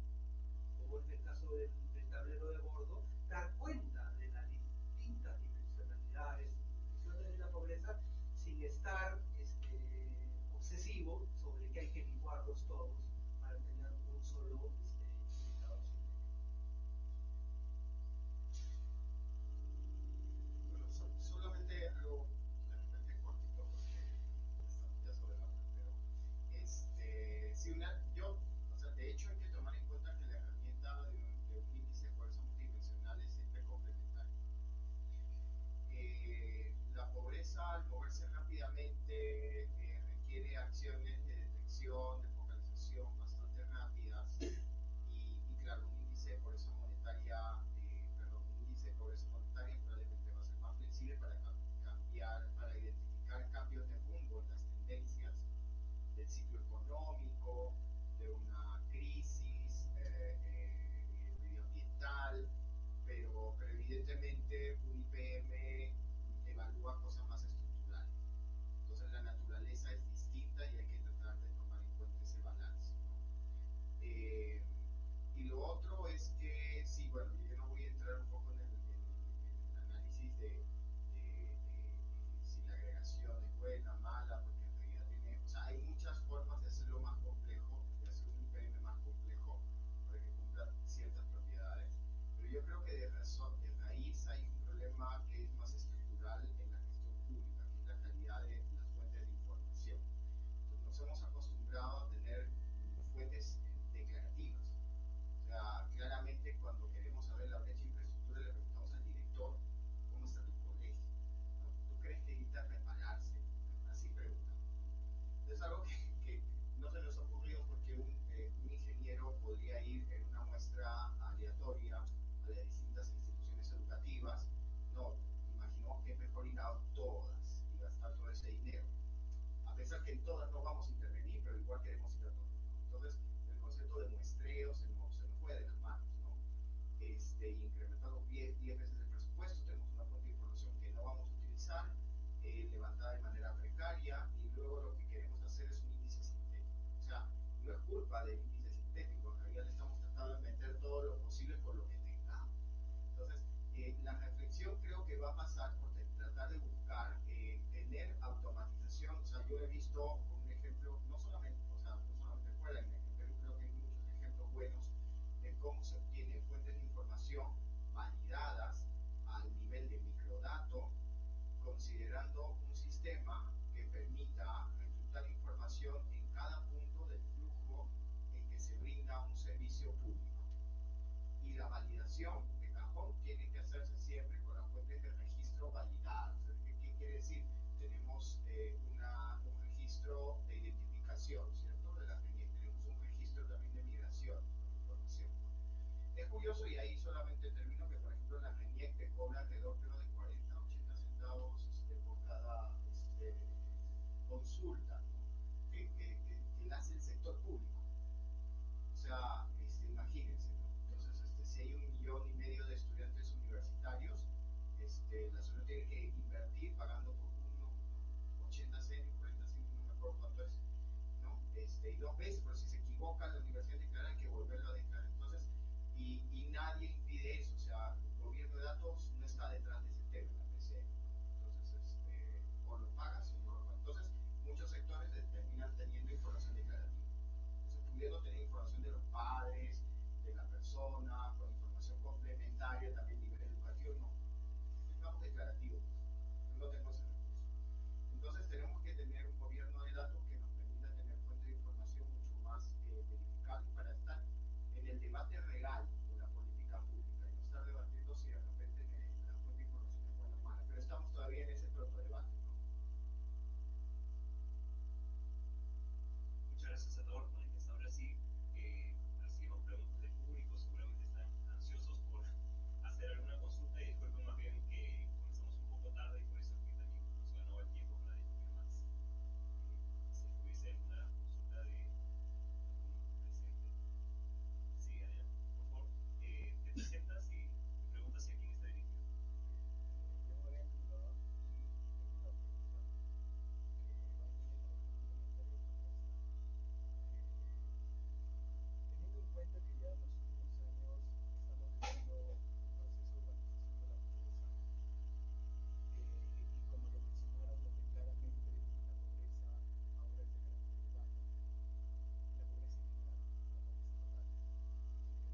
Speaker 5: como es el caso del tablero de bordo, dar cuenta de las distintas dimensionalidades y dimensiones de la pobreza sin estar obsesivo sobre que hay que licuarlos todos para tener un solo indicador sintético.
Speaker 4: yo he visto un ejemplo, no solamente, o sea, no solamente fuera, en Perú creo que hay muchos ejemplos buenos de cómo se obtiene fuentes de información validadas al nivel de microdato, considerando un sistema que permita reclutar información en cada punto del flujo en que se brinda un servicio público. Y la validación de cajón tiene que hacerse siempre con las fuentes de registro validadas. ¿Qué quiere decir? Tenemos un registro de identificación, ¿cierto? De la RENIEC. Tenemos un registro también de migración con información, ¿no? Es curioso, y ahí solamente termino, que por ejemplo la RENIEC te cobra alrededor creo de 40, 80 centavos por cada consulta, ¿no? que la hace el sector público. O sea, imagínense, ¿no? Entonces, si hay 1,5 millones de estudiantes universitarios, la ciudad tiene que invertir pagando por uno, ¿no? 80 céntimos, 40 céntimos, no me acuerdo cuánto es, ¿no? Y 2 veces, pero si se equivoca, la universidad declara que volverlo a declarar. Entonces, y nadie impide eso, o sea, el gobierno de datos no está detrás de ese tema, la PCM, ¿no? Entonces, o lo pagas o no lo pagas. Entonces, muchos sectores terminan teniendo información declarativa. Entonces, pudiendo tener información de los padres, de la persona, con información complementaria también a nivel educativo, no. Tengamos declarativo, pues, no tenemos ese recurso. Entonces, tenemos que tener un gobierno de datos que nos permita tener fuentes de información mucho más verificables para estar en el debate real de la política pública y no estar debatiendo si de repente la fuente de información es buena o mala. Pero estamos todavía en ese protodebate, ¿no?
Speaker 2: Muchas gracias a todos los ponentes. Ahora sí, recibimos preguntas del público. Seguramente están ansiosos por hacer alguna consulta y disculpen más bien que comenzamos un poco tarde y por eso es que también nos ganó el tiempo para discutir más. Si hubiese alguna consulta de algún presente. Sí, Adrián, por favor, te presentas y te preguntas si a quién está dirigido.
Speaker 5: Yo me Mariano Nicolás y tengo una pregunta que va en línea también con un comentario que propuesta. Teniendo en cuenta que ya en los últimos años estamos viviendo un proceso de urbanización de la pobreza, y como lo mencionaron muy claramente, la pobreza ahora es de carácter urbano, la pobreza en general, la pobreza total,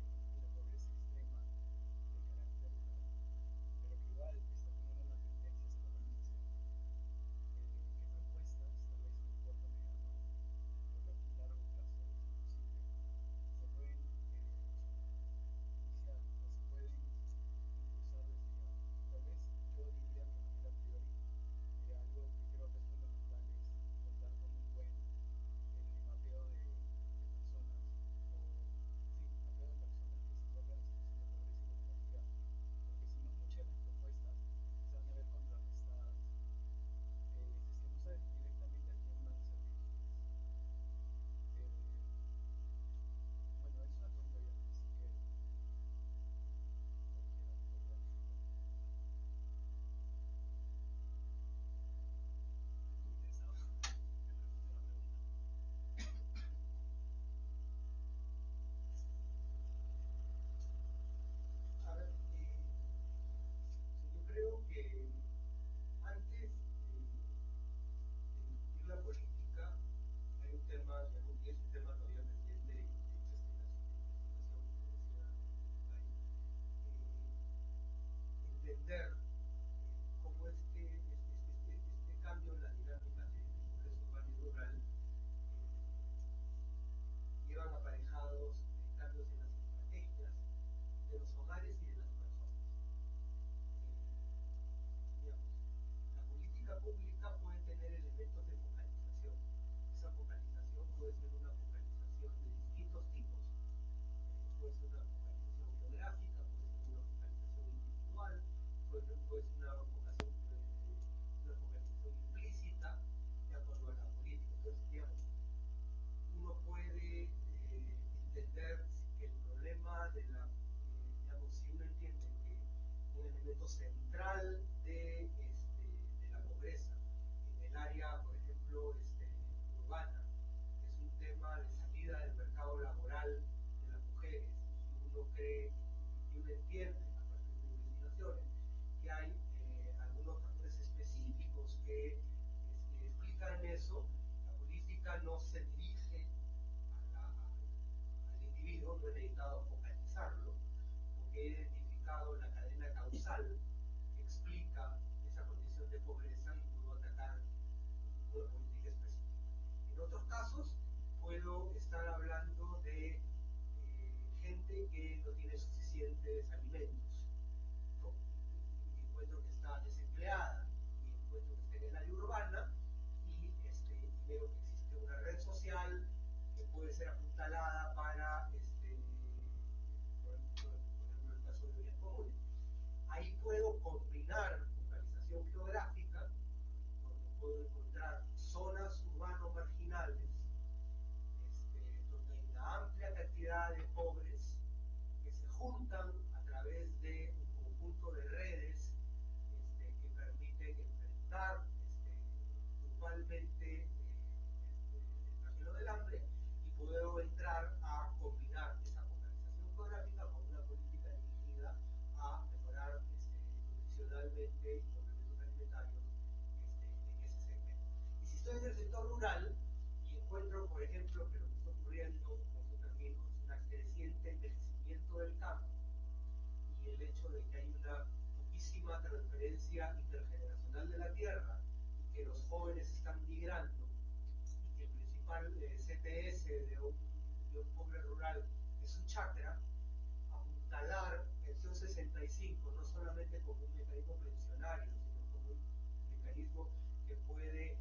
Speaker 5: y la pobreza extrema de carácter rural, pero que igual está teniendo una tendencia hacia la urbanización. ¿Qué propuestas, tal vez en el corto, mediano o largo plazo, si es posible, se pueden iniciar o se pueden impulsar desde ya? Tal vez yo diría que de manera a priori, algo que creo que es fundamental es contar con un buen mapeo de personas, o sí, mapeo de personas que se encuentran en situación de pobreza y vulnerabilidad, porque si no muchas de las propuestas se van a ver contrarrestadas, si es que no saben directamente a quién van a ser dirigidas. Bueno, es una pregunta abierta, así que cualquiera podría responder.
Speaker 2: Muy interesado en responder la pregunta.
Speaker 5: A ver, yo creo que antes de discutir la política hay un tema, y es un tema todavía pendiente de investigación, como decía ahí, entender cómo este cambio en la dinámica de pobreza urbana y rural llevan aparejados cambios en las estrategias de los hogares y de las personas. Digamos, la política pública puede tener elementos de focalización. Esa focalización puede ser una focalización de distintos tipos. Puede ser una focalización geográfica, puede ser una focalización individual, puede ser una focalización implícita, de acuerdo a la política. Entonces, digamos, uno puede entender que el problema de digamos, si uno entiende que un elemento central de la pobreza en el área, por ejemplo, urbana, es un tema de salida del mercado laboral de las mujeres, y uno cree y uno entiende a partir de investigaciones que hay algunos factores específicos que explican política en eso, la política no se dirige al individuo, no he dedicado a focalizarlo, porque he identificado la cadena causal que explica esa condición de pobreza y puedo atacar una política específica. En otros casos, puedo estar hablando de gente que no tiene suficientes alimentos, ¿no? Y encuentro que está desempleada, y encuentro que está en el área urbana, y veo que existe una red social que puede ser apuntalada para, por ejemplo, el caso de vías comunes. Ahí puedo combinar localización geográfica, donde puedo encontrar zonas urbanos marginales, donde hay una amplia cantidad de pobres que se juntan a través de un conjunto de redes que permiten enfrentar grupalmente el flagelo del hambre, y puedo entrar a combinar esa focalización geográfica con una política dirigida a mejorar nutricionalmente y complementos alimentarios en ese segmento. Y si estoy en el sector rural y encuentro, por ejemplo, que lo que está ocurriendo, como eso termino, es un creciente envejecimiento del campo, y el hecho de que hay una poquísima transferencia intergeneracional de la tierra, y que los jóvenes están migrando, y que el principal CTS de un pobre rural es su chacra, apuntalar pensión 65 no solamente como un mecanismo pensionario, sino como un mecanismo que puede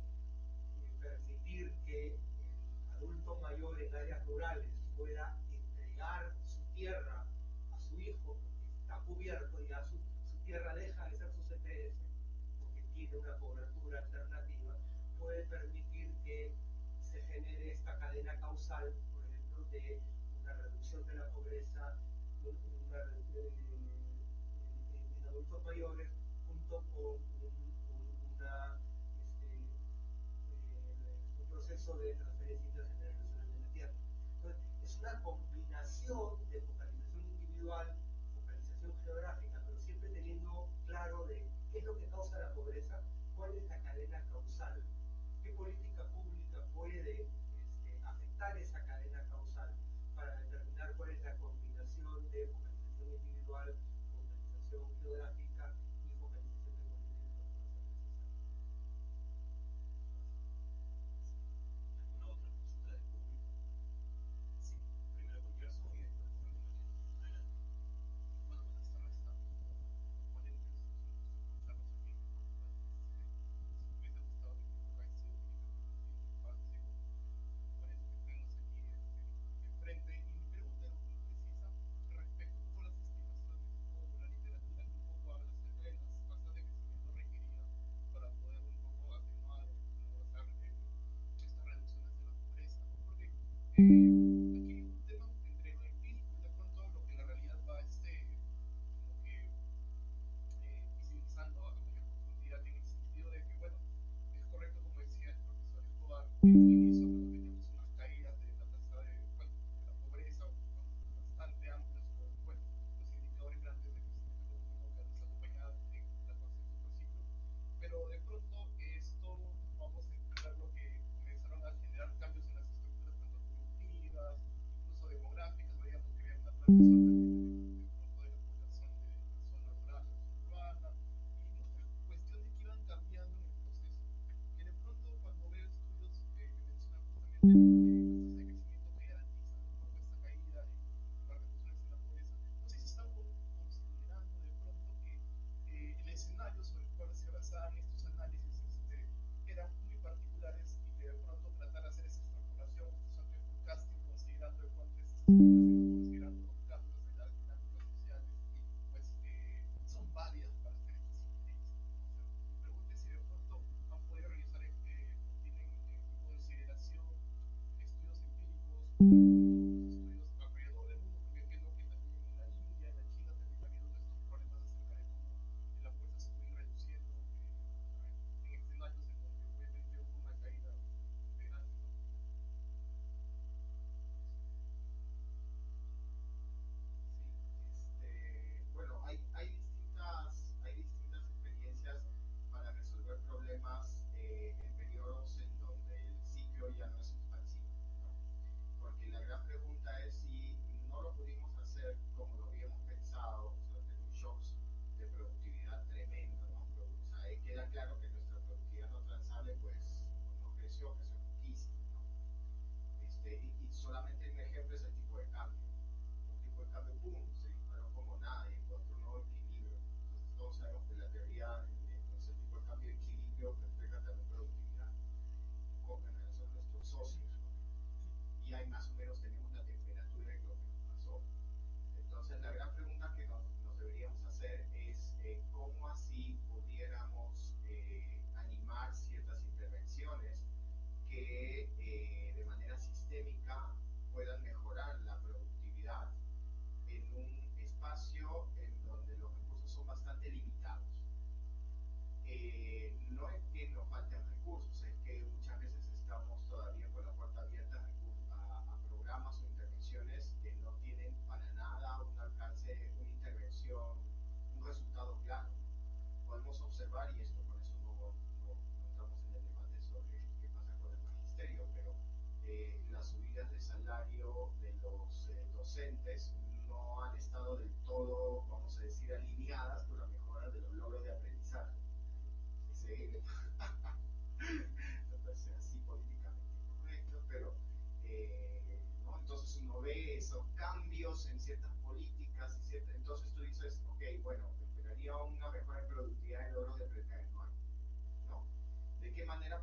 Speaker 5: permitir que el adulto mayor en áreas rurales pueda entregar su tierra a su hijo, porque está cubierto, ya su tierra deja de ser su CTS, porque tiene una cobertura alternativa, puede permitir que se genere esta cadena causal, por ejemplo, de una reducción de la pobreza en adultos mayores, junto con un proceso de transferencia intergeneracional de la tierra. Entonces, es una combinación de focalización individual, focalización geográfica, pero siempre teniendo claro de qué es lo que causa la pobreza, cuál es la cadena causal, qué política pública puede afectar esa cadena causal para determinar cuál es la combinación de focalización individual, focalización geográfica y focalización de políticas que puedan ser necesarias.
Speaker 2: ¿Alguna otra consulta del público? Sí, primero con Gerson y después con el compañero. Adelante.
Speaker 6: Bueno, buenas tardes a los ponentes. Es un gusto escucharlos aquí en Portugal. Me hubiese gustado que mi papá estuviera en el espacio con los ponentes que tenemos aquí enfrente. Y mi pregunta era muy precisa respecto un poco a las estimaciones o la literatura que un poco habla acerca de las tasas de crecimiento requeridas para poder un poco atenuar o hacer estas reducciones de la pobreza, ¿no? Porque aquí hay un tema entre lo empírico y de pronto lo que en la realidad va como que visibilizando a mayor profundidad en el sentido de que, bueno, es correcto como decía el profesor Escobar, en un inicio cuando teníamos unas caídas de la tasa bueno, de la pobreza bastante amplias con, bueno, los indicadores grandes de crecimiento económico que nos acompañaban en la fase de superciclo, pero de pronto esto vamos a entender lo que comenzaron a generar cambios en las estructuras tanto productivas, incluso demográficas, veíamos que había una transición también de pronto de la población de la zona rural a la zona urbana, y muchas cuestiones que iban cambiando en el proceso, que de pronto cuando veo estudios que mencionan justamente las tasas de crecimiento que garantizan un poco esta caída en las reducciones en la pobreza, no sé si están considerando de pronto que el escenario sobre el cual se basaban estos análisis eran muy particulares y que de pronto tratar de hacer esa extrapolación, esta suerte de forecasting, considerando de pronto estas estructuras, considerando los cambios en las dinámicas sociales, pues son válidas para hacer estas inferencias, ¿no? O sea, mi pregunta es si de pronto han podido realizar o tienen en consideración estudios empíricos, de pronto los estudios alrededor del mundo, porque entiendo que también en la India, en la China también ha habido estos problemas acerca de cómo la fuerza se puede ir reduciendo en escenarios en donde obviamente hubo una caída bastante grande, ¿no?
Speaker 4: Sí, bueno, hay distintas experiencias para resolver problemas en periodos en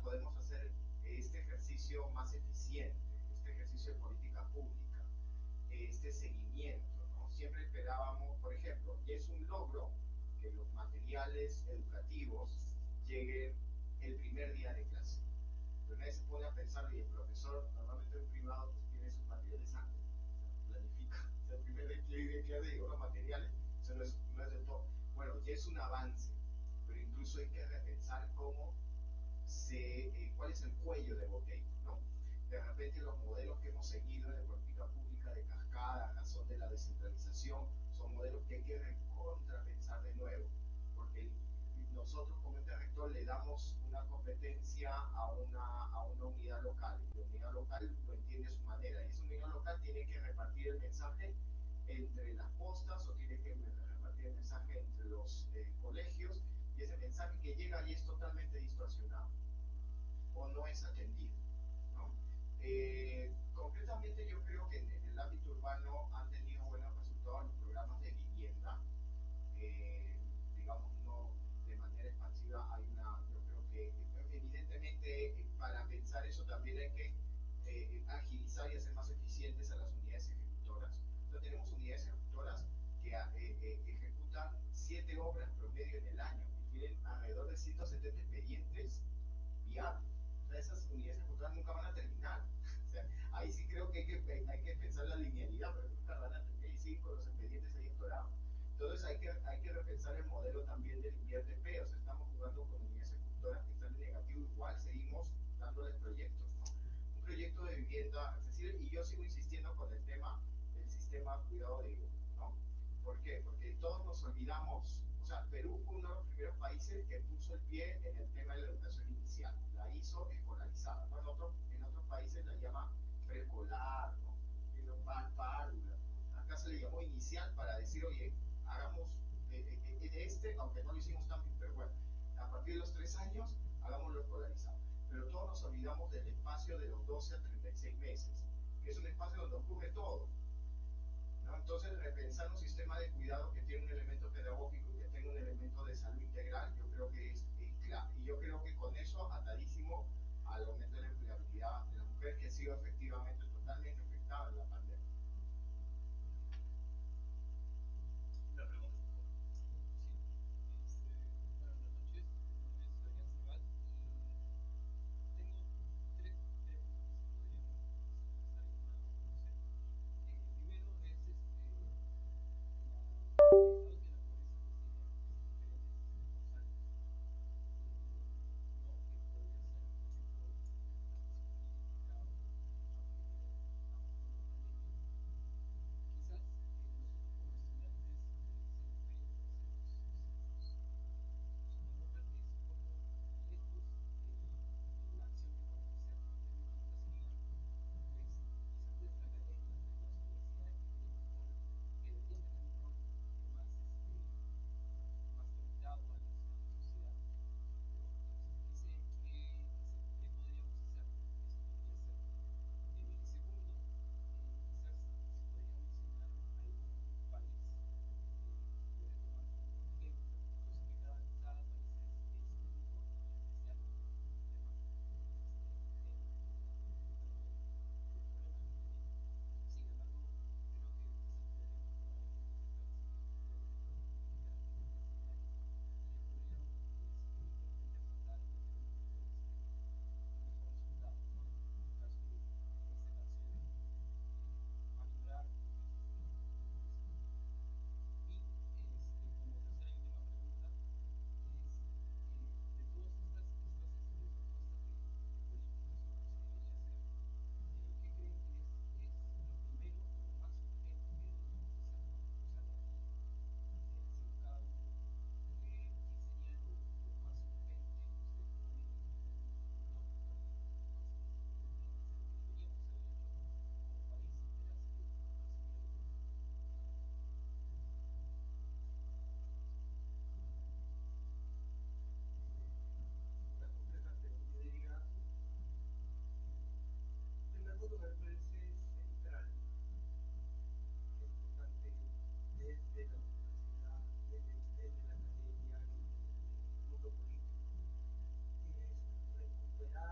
Speaker 4: podemos hacer este ejercicio más eficiente, este ejercicio de política pública, este seguimiento, ¿no? Siempre esperábamos, por ejemplo, y es un logro que los materiales educativos lleguen el primer día de clase. Pero nadie se pone a pensar, y el profesor, normalmente en privado, pues tiene sus materiales antes, o sea, planifica, o sea, el primer día de clase llegó los materiales, eso no es del todo. Bueno, ya es un avance, pero incluso hay que repensar cuál es el cuello de botella, ¿no? De repente los modelos que hemos seguido de política pública de cascada, a razón de la descentralización, son modelos que hay que recontrapensar de nuevo, porque nosotros como ente rector le damos una competencia a una unidad local, y la unidad local lo entiende a su manera, y esa unidad local tiene que repartir el mensaje entre las postas o tiene que repartir el mensaje entre los colegios, y ese mensaje que llega ahí es totalmente distorsionado o no es atendido, ¿no? Concretamente yo creo que en el ámbito urbano han tenido buenos resultados los programas de vivienda, digamos, no de manera expansiva. Yo creo que evidentemente para pensar eso también hay que agilizar y hacer más eficientes a las unidades ejecutoras. Entonces tenemos unidades ejecutoras que ejecutan 7 obras promedio en el año y tienen alrededor de 170 expedientes viables. O sea, esas unidades ejecutoras nunca van a terminar. O sea, ahí sí creo que hay que pensar la linealidad, pero nunca van a terminar y siguen con los expedientes ahí atorados. Entonces hay que repensar el modelo también del INVIERTE-P. O sea, estamos jugando con unidades ejecutoras que están en negativo, igual seguimos dándoles proyectos, ¿no? Un proyecto de vivienda accesible, y yo sigo insistiendo con el tema del sistema cuidado de hijos, ¿no? ¿Por qué? Porque todos nos olvidamos, o sea, Perú fue uno de los primeros países que puso el pie en el tema de la educación inicial, la hizo escolarizada, ¿no? En otros países la llama preescolar, ¿no? Párvula. Acá se le llamó inicial para decir, oye, hagamos aunque no lo hicimos tan bien, pero bueno, a partir de los 3 años, hagámoslo escolarizado. Pero todos nos olvidamos del espacio de los 12 a 36 meses, que es un espacio donde ocurre todo, ¿no? Entonces, repensar un sistema de cuidado que tiene un elemento pedagógico y que tenga un elemento de salud integral, yo creo que es clave. Y yo creo que con eso, atadísimo al aumento de la empleabilidad de la mujer, que ha sido efectivamente totalmente afectada en la pandemia.
Speaker 2: La pregunta, por favor.
Speaker 6: Sí, buenas noches, mi nombre es Adrián Zaval y tengo 3 preguntas que se podrían expresar en una oración. Primero es, dado que la pobreza pues tiene diferentes causales, ¿no? Que podría ser, por ejemplo, la crisis política o el choque que tiene a futuro la pandemia. Quizás nosotros como estudiantes de CNP podemos ver que es como lejos la acción que podemos hacer, ¿no? Desde mi educación, pues quizás desde la academia, desde las universidades que tienen un rol, que deberían tener un rol más, más conectado a la sociedad, ¿no? Entonces, ¿qué podríamos hacer? Eso podría ser. Segundo, quizás si podría mencionar algún país que puede tomar como ejemplo. Yo sé que cada país es único, en especial en el tema de los problemas que tiene. Sin embargo, creo que quizás podríamos tomar ejemplos de países que yo de pronto tienen características similares y que podrían de repente afrontar y tener un mejor resultado, ¿no? En este caso aminorar lo que es la pobreza. Y como tercera y última pregunta es, de todas estas propuestas de políticas o que se debería hacer, ¿qué creen que es lo primero o lo más urgente que deberíamos hacer, ¿no? O sea, de aquí, según cada uno, ¿qué sería lo más urgente que ustedes ponen en un tópico, en cosas que tienen que ser, que deberíamos haber hecho como país, verás que cuál sería lo primero?
Speaker 5: Una compleja, pero yo diría, en primer lugar, me parece central, es importante desde la universidad, desde la academia y desde el mundo político, es recuperar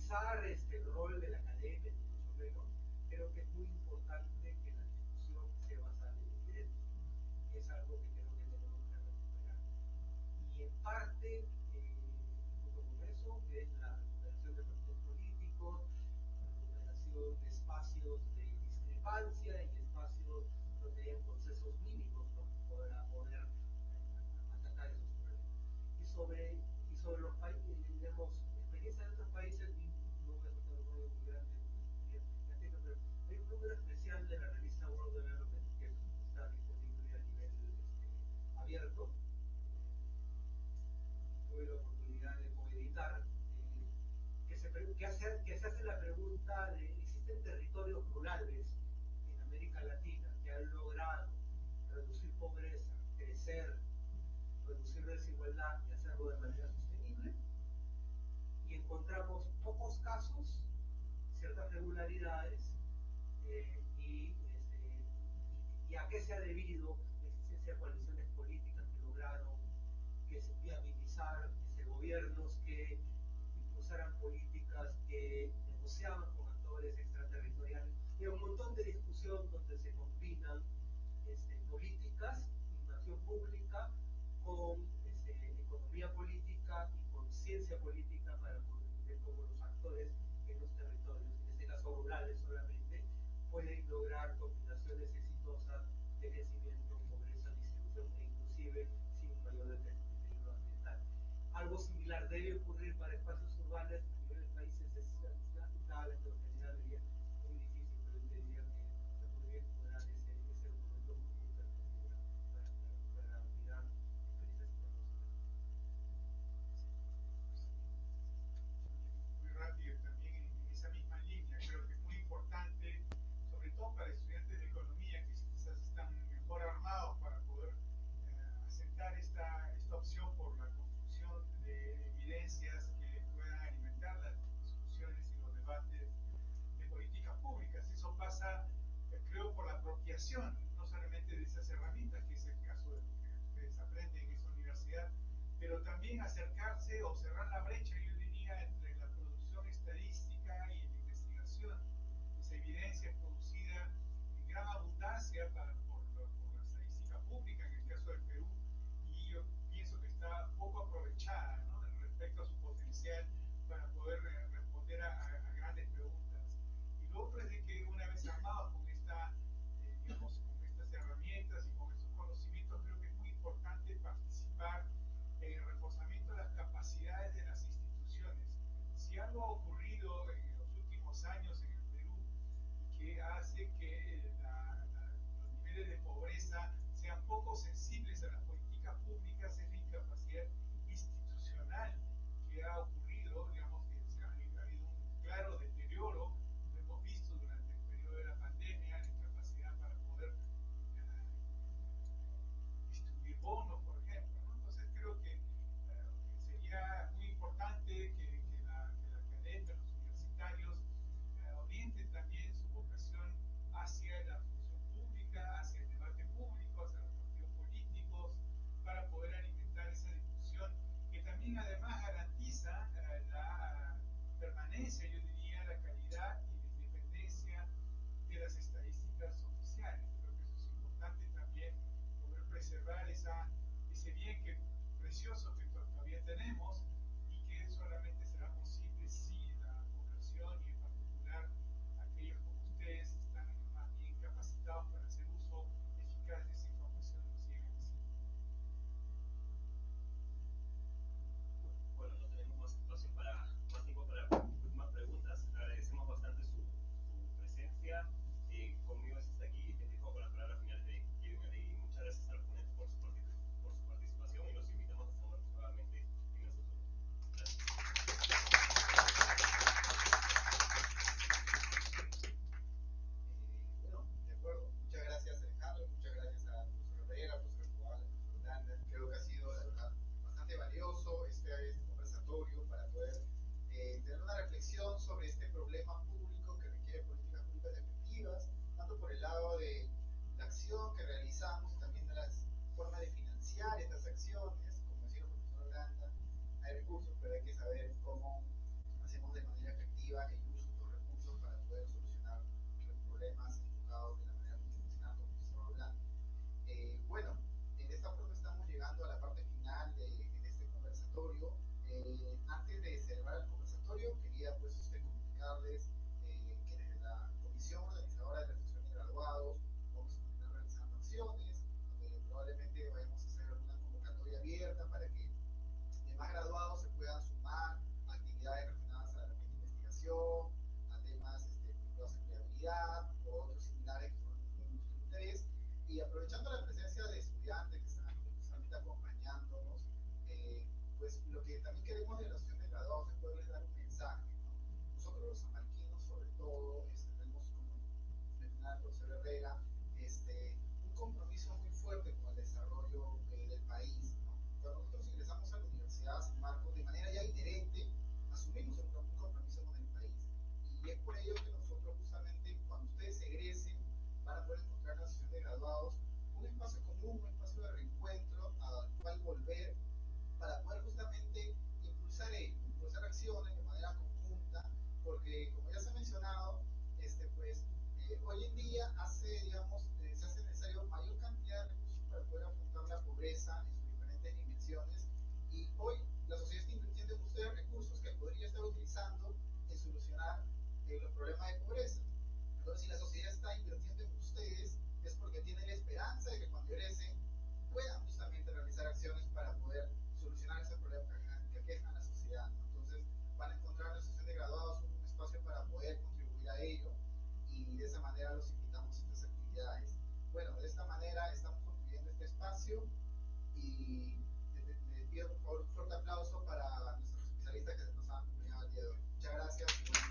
Speaker 5: minimizar el rol de la academia, ni mucho menos. Creo que es muy importante que la discusión se basa en evidencia. Y es algo que creo que tenemos que recuperar. Y en parte, junto con eso, es la recuperación de partidos políticos, la recuperación de espacios de discrepancia y espacios donde hayan consensos mínimos, ¿no? Para poder atacar esos problemas. Y sobre los países, digamos, experiencias de otros países, no voy a soltar un rollo muy grande, pero hay un número especial de la revista World Development que está disponible a nivel abierto. Tuve la oportunidad de coeditar, que se hace la pregunta de: ¿existen territorios rurales en América Latina que han logrado reducir pobreza, crecer, reducir desigualdad y hacerlo de manera sostenible? Y encontramos pocos casos, ciertas regularidades, y a qué se ha debido la existencia de coaliciones políticas que lograron viabilizar gobiernos que impulsaran políticas que negociaban con actores extraterritoriales. Y hay un montón de discusión donde se combinan políticas, inversión pública, con economía política y con ciencia política para poder entender cómo los actores en los territorios, en este caso rurales solamente, pueden lograr combinaciones exitosas de crecimiento, pobreza, distribución e inclusive sin mayor deterioro ambiental. Algo similar debe ocurrir para espacios urbanos a nivel de países dada la heterogeneidad de vida. Muy difícil, pero yo diría que se podría explorar ese documento como punto de partida para mirar experiencias internacionales.
Speaker 3: Muy rápido, también en esa misma línea, creo que es muy importante, sobre todo para estudiantes de economía que quizás están mejor armados para poder asentar esta opción por la construcción de evidencias que puedan alimentar las discusiones y los debates de políticas públicas. Eso pasa, creo, por la apropiación, no solamente de esas herramientas, que es el caso de lo que ustedes aprenden en esa universidad, pero también acercarse o cerrar la brecha, yo diría, entre la producción estadística y la investigación. Esa evidencia es producida en gran abundancia por la estadística pública, en el caso del Perú, y yo pienso que está poco aprovechada, ¿no?, respecto a su potencial para poder responder a grandes preguntas. Y lo otro es de que una vez armados con digamos, con estas herramientas y con estos conocimientos, creo que es muy importante participar en el reforzamiento de las capacidades de las instituciones. Si algo ha ocurrido en los últimos años en el Perú y que hace que los niveles de pobreza sean poco sensibles a las políticas públicas, es la incapacidad institucional que ha ocurrido. Digamos que ha habido un claro deterioro, lo hemos visto durante el periodo de la pandemia, la incapacidad para poder distribuir bonos, por ejemplo, ¿no? Entonces creo que sería muy importante que la academia, los universitarios, orienten también su vocación hacia la función pública, hacia el debate público, hacia los partidos políticos, para poder alimentar esa discusión que también además garantiza
Speaker 1: perspectiva el uso de estos recursos para poder solucionar los problemas enfocados de la manera multidimensional como se estaba hablando. Bueno, en esta forma estamos llegando a la parte final de este conversatorio. Antes de cerrar el conversatorio, quería pues comunicarles que desde la comisión organizadora de la sesión de graduados vamos a continuar realizando acciones, donde probablemente vayamos a hacer una convocatoria abierta para que demás graduados se puedan sumar a actividades relacionadas a la investigación, a temas vinculados a empleabilidad o otros similares que son de nuestro interés. Y aprovechando la presencia de estudiantes que están justamente acompañándonos, pues lo que también queremos de la asociación de graduados es poderles dar un mensaje, ¿no? Nosotros los sanmarquinos, sobre todo, tenemos, como mencionaba el profesor Herrera, un compromiso muy fuerte con el desarrollo del país, ¿no? Cuando nosotros ingresamos a la Universidad San Marcos, de manera ya inherente, asumimos un compromiso con el país. Y es por ello que nosotros justamente, cuando ustedes egresen, van a poder encontrar en la sesión de graduados un espacio común, un espacio de reencuentro al cual volver para poder justamente impulsar acciones de manera conjunta, porque como ya se ha mencionado, pues hoy en día se hace necesario mayor cantidad de recursos para poder afrontar la pobreza en sus diferentes dimensiones, y hoy la sociedad está invirtiendo en ustedes recursos que podría estar utilizando en solucionar los problemas de pobreza. Entonces, si la sociedad está invirtiendo en ustedes, es porque tiene la esperanza de que cuando egresen puedan justamente realizar acciones para poder solucionar ese problema que aquejan a la sociedad, ¿no? Entonces, van a encontrar en la asociación de graduados un espacio para poder contribuir a ello, y de esa manera los invitamos a estas actividades. Bueno, de esta manera estamos concluyendo este espacio, y les pido por favor un fuerte aplauso para nuestros especialistas que nos han acompañado el día de hoy. Muchas gracias.